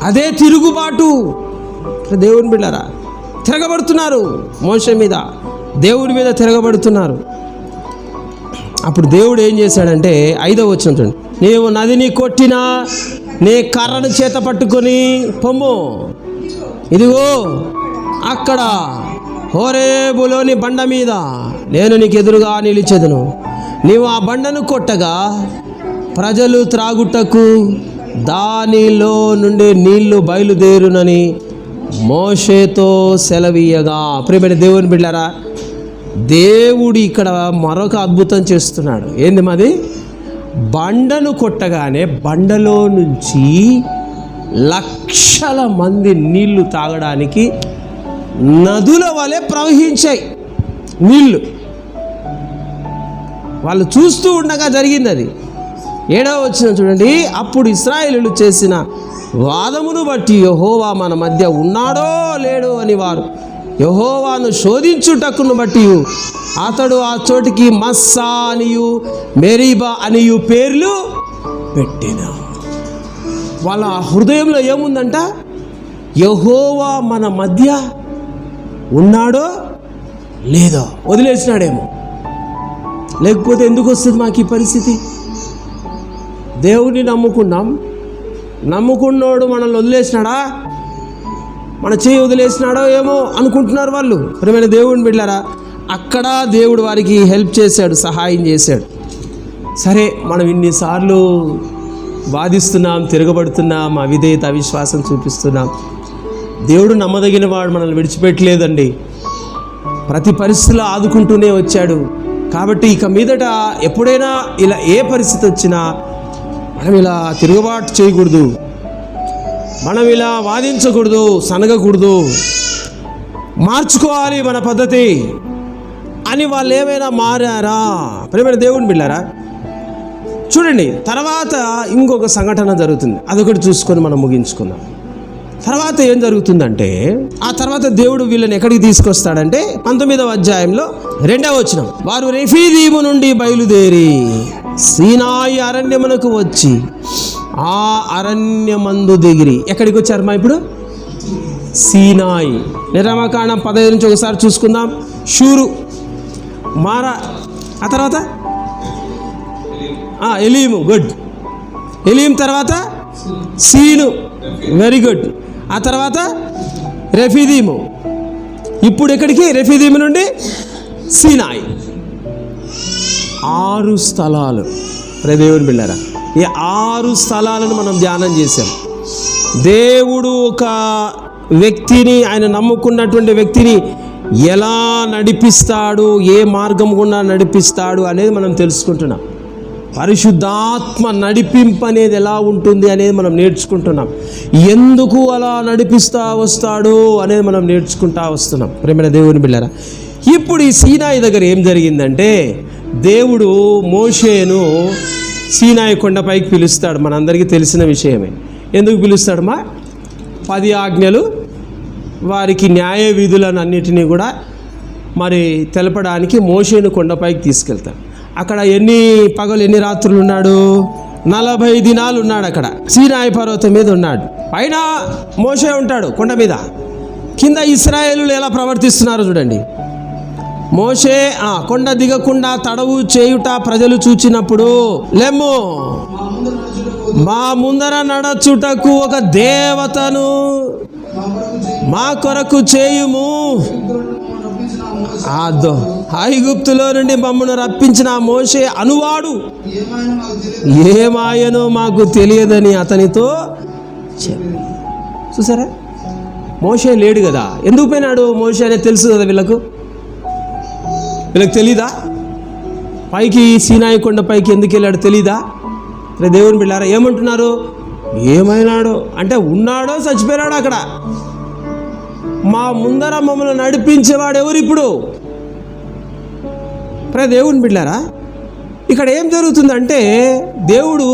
అదే తిరుగుబాటు. దేవుని బిడ్డలారా, తిరగబడుతున్నారు మోషే మీద, దేవుడి మీద తిరగబడుతున్నారు. అప్పుడు దేవుడు ఏం చేశాడంటే 5వ వచనం చూడండి, నీవు నదిని కొట్టినా నీ కర్రను చేత పట్టుకొని పొమ్ము, ఇదిగో అక్కడ హోరేబులోని బండ మీద నేను నీకు ఎదురుగా నిలిచెదను. నీవు ఆ బండను కొట్టగా ప్రజలు త్రాగుటకు దానిలో నుండి నీళ్లు బయలుదేరునని మోషేతో సెలవీయగా. ప్రియమైన దేవుని బిడ్డలారా, దేవుడు ఇక్కడ మరొక అద్భుతం చేస్తున్నాడు. ఏంది మాది? బండను కొట్టగానే బండలో నుంచి లక్షల మంది నీళ్లు తాగడానికి నదుల వలె ప్రవహించాయి నీళ్లు. వాళ్ళు చూస్తూ ఉండగా జరిగింది అది. 7వ వచనం చూడండి, అప్పుడు ఇశ్రాయేలీయులు చేసిన వాదమును బట్టి యెహోవా మన మధ్య ఉన్నాడో లేడో అని వారు యెహోవాను శోధించుటకును బట్టి అతడు ఆ చోటికి మస్సా అనియు మెరీబా అనియు పేర్లు పెట్టిన. వాళ్ళ హృదయంలో ఏముందంట? యెహోవా మన మధ్య ఉన్నాడో లేదో, వదిలేసినాడేమో. లేకపోతే ఎందుకు వస్తుంది మాకు ఈ పరిస్థితి? దేవుడిని నమ్ముకున్నోడు మనల్ని వదిలేసినాడా, మన చేయి వదిలేసినాడో ఏమో అనుకుంటున్నారు వాళ్ళు. ప్రియమైన దేవుని బిడ్డలారా, అక్కడ దేవుడు వారికి హెల్ప్ చేశాడు, సహాయం చేశాడు. సరే, మనం ఇన్నిసార్లు వాదిస్తున్నాం, తిరగబడుతున్నాం, అవిధేయత, అవిశ్వాసం చూపిస్తున్నాం. దేవుడు నమ్మదగిన వాడు, మనల్ని విడిచిపెట్టలేదండి. ప్రతి పరిస్థితిలో ఆదుకుంటూనే వచ్చాడు. కాబట్టి ఇక మీదట ఎప్పుడైనా ఇలా ఏ పరిస్థితి వచ్చినా మనం ఇలా తిరుగుబాటు చేయకూడదు, మనం ఇలా వాదించకూడదు, సనగకూడదు, మార్చుకోవాలి మన పద్ధతి అని వాళ్ళు ఏమైనా మారారా? ప్రియమైన దేవుని బిడ్డలారా, చూడండి, తర్వాత ఇంకొక సంఘటన జరుగుతుంది. అదొకటి చూసుకొని మనం ముగించుకుందాం. తర్వాత ఏం జరుగుతుందంటే, ఆ తర్వాత దేవుడు వీళ్ళని ఎక్కడికి తీసుకొస్తాడంటే 19వ అధ్యాయంలో 2వ వచనం, వారు రెఫీదీము నుండి బయలుదేరి సీనాయి అరణ్యమునకు వచ్చి ఆ అరణ్యమందు దిగిరి. ఎక్కడికి వచ్చారమ్మా ఇప్పుడు? సీనాయి. నిర్గమకాండం 15 నుంచి ఒకసారి చూసుకుందాం. షూరు, మారా, ఆ తర్వాత ఎలీము, గుడ్. ఎలీం తర్వాత సీను, వెరీ గుడ్. ఆ తర్వాత రెఫీదీము. ఇప్పుడు ఎక్కడికి? రెఫీదీము నుండి సీనాయి. 6 స్థలాలు. దేవుని బిడ్డలారా, ఈ 6 స్థలాలను మనం ధ్యానం చేశాం. దేవుడు ఒక వ్యక్తిని, ఆయన నమ్ముకున్నటువంటి వ్యక్తిని ఎలా నడిపిస్తాడు, ఏ మార్గం గుండా నడిపిస్తాడు అనేది మనం తెలుసుకుంటున్నాం. పరిశుద్ధాత్మ నడిపింపు అనేది ఎలా ఉంటుంది అనేది మనం నేర్చుకుంటున్నాం. ఎందుకు అలా నడిపిస్తూ వస్తాడు అనేది మనం నేర్చుకుంటూ వస్తున్నాం. ప్రియమైన దేవుని బిడ్డలారా, ఇప్పుడు ఈ సీనాయి దగ్గర ఏం జరిగిందంటే, దేవుడు మోషేను సీనాయి కొండపైకి పిలుస్తాడు. మనందరికీ తెలిసిన విషయమే. ఎందుకు పిలుస్తాడమ్మా? 10 ఆజ్ఞలు, వారికి న్యాయ విధులను అన్నిటినీ కూడా మరి తెలపడానికి మోషేను కొండపైకి తీసుకెళ్తాడు. అక్కడ ఎన్ని పగలు ఎన్ని రాత్రులు ఉన్నాడు? 40 దినాలు ఉన్నాడు. అక్కడ సీనాయి పర్వతం మీద ఉన్నాడు. పైన మోషే ఉంటాడు కొండ మీద, కింద ఇశ్రాయేలులు ఎలా ప్రవర్తిస్తున్నారో చూడండి. మోషే కొండ దిగకుండా తడవు చేయుట ప్రజలు చూచినప్పుడు, లెమ్ము, మా ముందర నడచుటకు ఒక దేవతను మా కొరకు చేయుము. ఐగుప్తులో నుండి మమ్మను రప్పించిన మోషే అనువాడు ఏమాయనో మాకు తెలియదని అతనితో చూసారా? మోషే లేడు కదా. ఎందుకు పోయినాడు? మోషే అనేది తెలుసు కదా వీళ్ళకు తెలీదా? పైకి సీనాయి కొండ పైకి ఎందుకు వెళ్ళాడు తెలీదా? దేవుని బిడ్డలారా, ఏమంటున్నారు? ఏమైనాడో అంటే ఉన్నాడో చచ్చిపోయినాడో అక్కడ. మా ముందర మమ్మల్ని నడిపించేవాడు ఎవరు ఇప్పుడు? దేవుని బిడ్డారా, ఇక్కడ ఏం జరుగుతుందంటే దేవుడు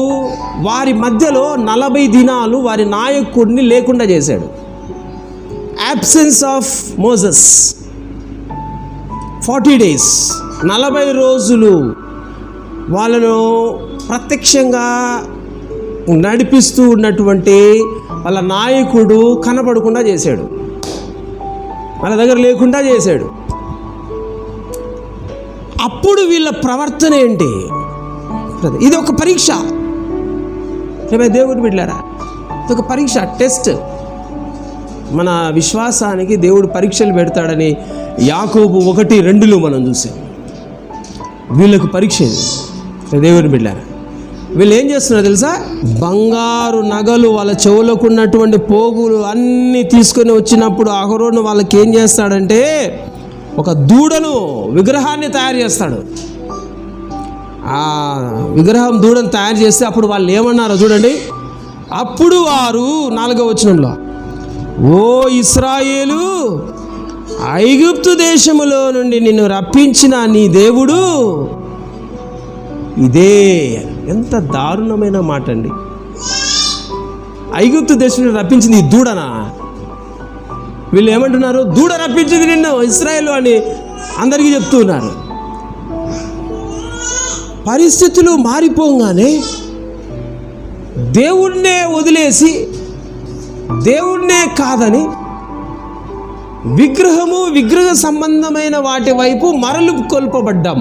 వారి మధ్యలో 40 దినాలు వారి నాయకుడిని లేకుండా చేశాడు. absence ఆఫ్ మోసెస్ 40 days, 40 రోజులు వాళ్ళను ప్రత్యక్షంగా నడిపిస్తూ ఉన్నటువంటి వాళ్ళ నాయకుడు కనపడకుండా చేశాడు, వాళ్ళ దగ్గర లేకుండా చేశాడు. అప్పుడు వీళ్ళ ప్రవర్తన ఏంటి? ఇది ఒక పరీక్ష. దేవుడు బిడ్డలారా, ఇది ఒక పరీక్ష, టెస్ట్. మన విశ్వాసానికి దేవుడు పరీక్షలు పెడతాడని యాకోబు 1:2 మనం చూసాం. వీళ్ళకు పరీక్ష ఇది. దేవుని బిడ్డలారా, వీళ్ళు ఏం చేస్తున్నారు తెలుసా? బంగారు నగలు, వాళ్ళ చెవులకు ఉన్నటువంటి పోగులు అన్నీ తీసుకొని వచ్చినప్పుడు అహరోను వాళ్ళకి ఏం చేస్తాడంటే ఒక దూడను, విగ్రహాన్ని తయారు చేస్తాడు. ఆ విగ్రహం దూడను తయారు చేస్తే అప్పుడు వాళ్ళు ఏమన్నారో చూడండి. అప్పుడు వారు 4వ వచనంలో, ఓ ఇశ్రాయేలు, ఐగుప్తు దేశములో నుండి నిన్ను రప్పించిన నీ దేవుడు ఇదే. ఎంత దారుణమైన మాట అండి. ఐగుప్తు దేశం నుండి రప్పించింది ఈ దూడనా? వీళ్ళు ఏమంటున్నారు? దూడ రప్పించింది నిన్ను ఇశ్రాయేలు అని అందరికీ చెప్తూ ఉన్నారు. పరిస్థితులు మారిపోగానే దేవుణ్ణే వదిలేసి దేవుణ్ణే కాదని విగ్రహ సంబంధమైన వాటి వైపు మరలు కొల్పబడ్డాం.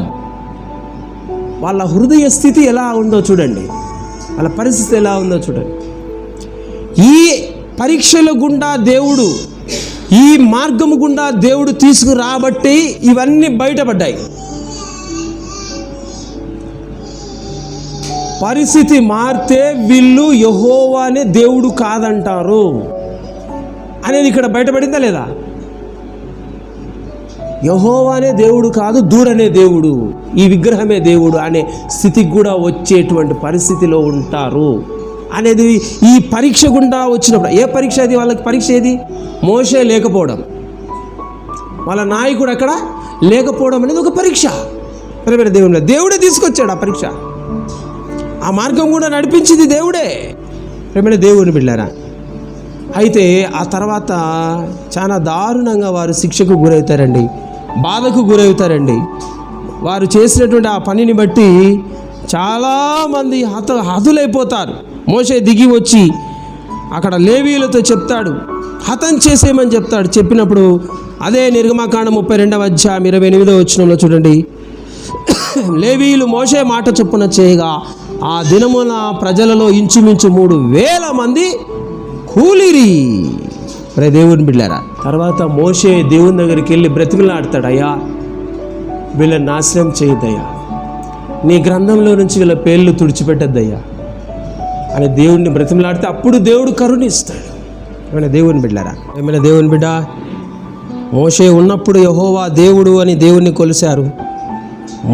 వాళ్ళ హృదయ స్థితి ఎలా ఉందో చూడండి, వాళ్ళ పరిస్థితి ఎలా ఉందో చూడండి. ఈ పరీక్షల గుండా దేవుడు, ఈ మార్గము గుండా దేవుడు తీసుకురాబట్టి ఇవన్నీ బయటపడ్డాయి. పరిస్థితి మారితే వీళ్ళు యెహోవానే దేవుడు కాదంటారు అనేది ఇక్కడ బయటపడిందా లేదా? యెహోవానే దేవుడు కాదు, దూడనే దేవుడు, ఈ విగ్రహమే దేవుడు అనే స్థితికి కూడా వచ్చేటువంటి పరిస్థితిలో ఉంటారు అనేది ఈ పరీక్ష గుండా వచ్చినప్పుడు. ఏ పరీక్ష అది? వాళ్ళకి పరీక్ష ఏది? మోషే లేకపోవడం, వాళ్ళ నాయకుడు అక్కడ లేకపోవడం అనేది ఒక పరీక్ష. దేవుడే తీసుకొచ్చాడు ఆ పరీక్ష, ఆ మార్గం కూడా నడిపించింది దేవుడే. ప్రేమైన దేవుని బిడ్డలారా, అయితే ఆ తర్వాత చాలా దారుణంగా వారు శిక్షకు గురవుతారండి, బాధకు గురవుతారండి. వారు చేసినటువంటి ఆ పనిని బట్టి చాలామంది హతులైపోతారు. మోషే దిగి వచ్చి అక్కడ లేవీయులతో చెప్తాడు, హతం చేసేయమని చెప్తాడు. చెప్పినప్పుడు అదే నిర్గమకాండం 32వ అధ్యాయం 28వ వచనంలో చూడండి. లేవీయులు మోషే మాట చొప్పున చేయగా ఆ దినమున ప్రజలలో ఇంచుమించు 3,000 మంది కూలిరి. దేవుని బిడ్డలారా, తర్వాత మోషే దేవుని దగ్గరికి వెళ్ళి బ్రతిమలాడతాడు, అయ్యా వీళ్ళని నాశనం చేయొద్దయ్యా, నీ గ్రంథంలో నుంచి వీళ్ళ పేర్లు తుడిచిపెట్టద్దయ్యా అని దేవుడిని బ్రతిమలాడితే అప్పుడు దేవుడు కరుణిస్తాడు. ఏమైనా దేవుని బిడ్డలారా, ఏమైనా దేవుని బిడ్డ, మోషే ఉన్నప్పుడు యెహోవా దేవుడు అని దేవుణ్ణి కొలిశారు.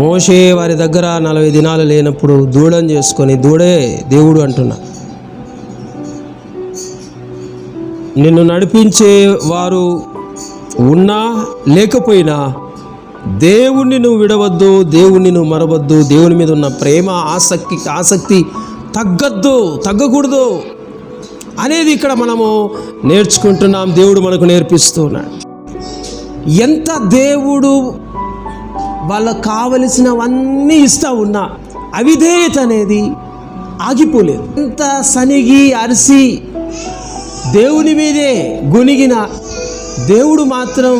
మోషే వారి దగ్గర 40 దినాలు లేనప్పుడు దూడని చేసుకొని దూడే దేవుడు అంటున్నా. నిన్ను నడిపించే వారు ఉన్నా లేకపోయినా దేవుణ్ణి నువ్వు విడవద్దు, దేవుణ్ణి నువ్వు మరవద్దు. దేవుని మీద ఉన్న ప్రేమ, ఆసక్తి తగ్గకూడదు అనేది ఇక్కడ మనము నేర్చుకుంటున్నాం. దేవుడు మనకు నేర్పిస్తున్నాడు. ఎంత దేవుడు వాళ్ళకు కావలసినవన్నీ ఇస్తా ఉన్నా అవిధేయత అనేది ఆగిపోలేదు. ఎంత సనిగి అరిసి దేవుని మీదే గొనిగిన దేవుడు మాత్రం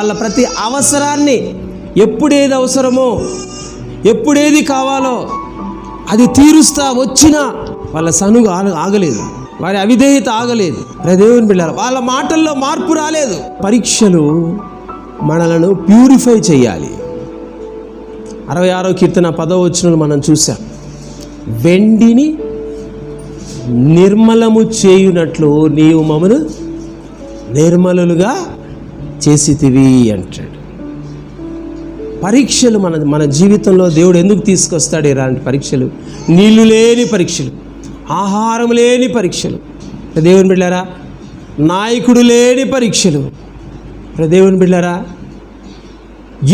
వాళ్ళ ప్రతి అవసరాన్ని, ఎప్పుడేది అవసరమో, ఎప్పుడేది కావాలో అది తీరుస్తా వచ్చినా వాళ్ళ సనుగు ఆగలేదు, వారి అవిధేయత ఆగలేదు. దేవుని బిడ్డలారా, వాళ్ళ మాటల్లో మార్పు రాలేదు. పరీక్షలు మనలను ప్యూరిఫై చేయాలి. 66వ కీర్తన 10వ వచనంలో మనం చూసాం, వెండిని నిర్మలము చేయునట్లు నీవు మమ్మను నిర్మలులుగా చేసితివి అంటాడు. పరీక్షలు మన జీవితంలో దేవుడు ఎందుకు తీసుకొస్తాడు? ఇలాంటి పరీక్షలు, నీళ్లు లేని పరీక్షలు, ఆహారం లేని పరీక్షలు, దేవుని బిడ్డారా, నాయకుడు లేని పరీక్షలు, దేవుని బిడ్డారా.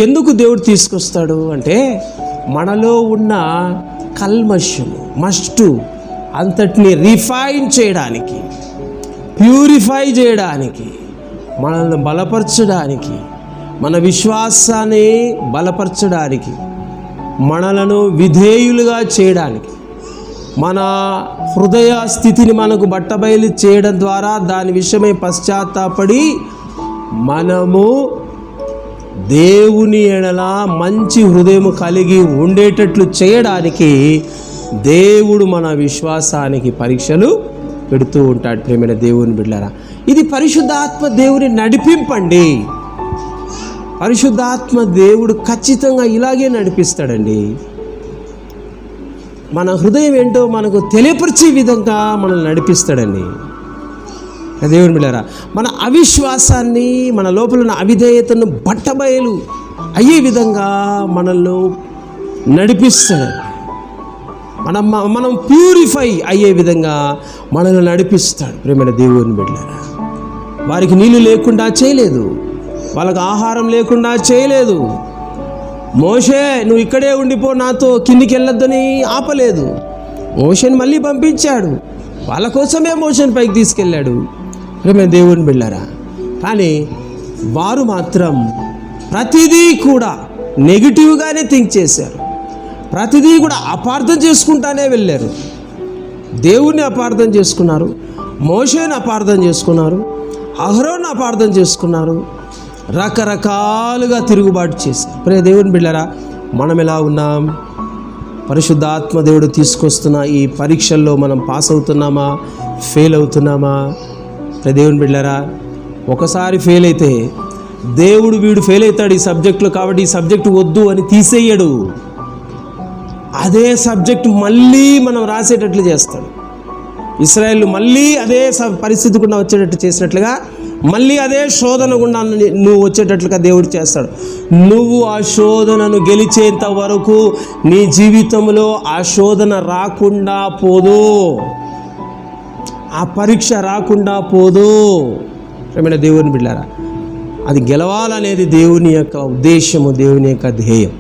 ఎందుకు దేవుడు తీసుకొస్తాడు అంటే మనలో ఉన్న కల్మషము మస్టు అంతటిని రిఫైన్ చేయడానికి, ప్యూరిఫై చేయడానికి, మనల్ని బలపరచడానికి, మన విశ్వాసాన్ని బలపరచడానికి, మనలను విధేయులుగా చేయడానికి, మన హృదయ స్థితిని మనకు బట్టబయలు చేయడం ద్వారా దాని విషయమై పశ్చాత్తాపడి మనము దేవుని ఎడల మంచి హృదయం కలిగి ఉండేటట్లు చేయడానికి దేవుడు మన విశ్వాసానికి పరీక్షలు పెడుతూ ఉంటాడు. ప్రేమైన దేవుని బిడ్డలారా, ఇది పరిశుద్ధాత్మ దేవుని నడిపింపండి. పరిశుద్ధాత్మ దేవుడు ఖచ్చితంగా ఇలాగే నడిపిస్తాడండి. మన హృదయం ఏంటో మనకు తెలియపరిచే విధంగా మనల్ని నడిపిస్తాడండి. దేవుని బిడ్డలారా, మన అవిశ్వాసాన్ని, మన లోపల ఉన్న అవిధేయతను బట్టబయలు అయ్యే విధంగా మనల్ని నడిపిస్తాడు. మనం ప్యూరిఫై అయ్యే విధంగా మనల్ని నడిపిస్తాడు. ప్రేమైన దేవుని బిడ్డలారా, వారికి నీళ్ళు లేకుండా చేయలేదు, వాళ్ళకి ఆహారం లేకుండా చేయలేదు. మోషే నువ్వు ఇక్కడే ఉండిపో, నాతో కిందికి వెళ్ళొద్దని ఆపలేదు. మోషేని మళ్ళీ పంపించాడు, వాళ్ళ కోసమే మోషేని పైకి తీసుకెళ్ళాడు. ప్రేమ దేవుని బిడ్డలారా, కానీ వారు మాత్రం ప్రతిదీ కూడా నెగిటివ్గానే థింక్ చేశారు. ప్రతిదీ కూడా అపార్థం చేసుకుంటానే వెళ్ళారు. దేవుణ్ణి అపార్థం చేసుకున్నారు, మోషేని అపార్థం చేసుకున్నారు, అహరోను అపార్థం చేసుకున్నారు, రకరకాలుగా తిరుగుబాటు చేశారు. ప్రియ దేవుని బిడ్డలారా, మనం ఎలా ఉన్నాం? పరిశుద్ధాత్మ దేవుడు తీసుకొస్తున్న ఈ పరీక్షల్లో మనం పాస్ అవుతున్నామా, ఫెయిల్ అవుతున్నామా? ప్రియ దేవుని బిడ్డలారా, ఒకసారి ఫెయిల్ అయితే దేవుడు వీడు ఫెయిల్ అవుతాడు ఈ సబ్జెక్టులో కాబట్టి ఈ సబ్జెక్టు వద్దు అని తీసేయడు. అదే సబ్జెక్టు మళ్ళీ మనం రాసేటట్లు చేస్తాడు. ఇశ్రాయేలు మళ్ళీ అదే పరిస్థితి గుండా వచ్చేటట్టు చేసినట్లుగా మళ్ళీ అదే శోధన గుండా నువ్వు వచ్చేటట్లుగా దేవుడు చేస్తాడు. నువ్వు ఆ శోధనను గెలిచేంత వరకు నీ జీవితంలో ఆ శోధన రాకుండా పోదు, ఆ పరీక్ష రాకుండా పోదు. ప్రియమైన దేవుని బిడ్డలారా, అది గెలవాలనేది దేవుని యొక్క ఉద్దేశము, దేవుని యొక్క ధ్యేయం.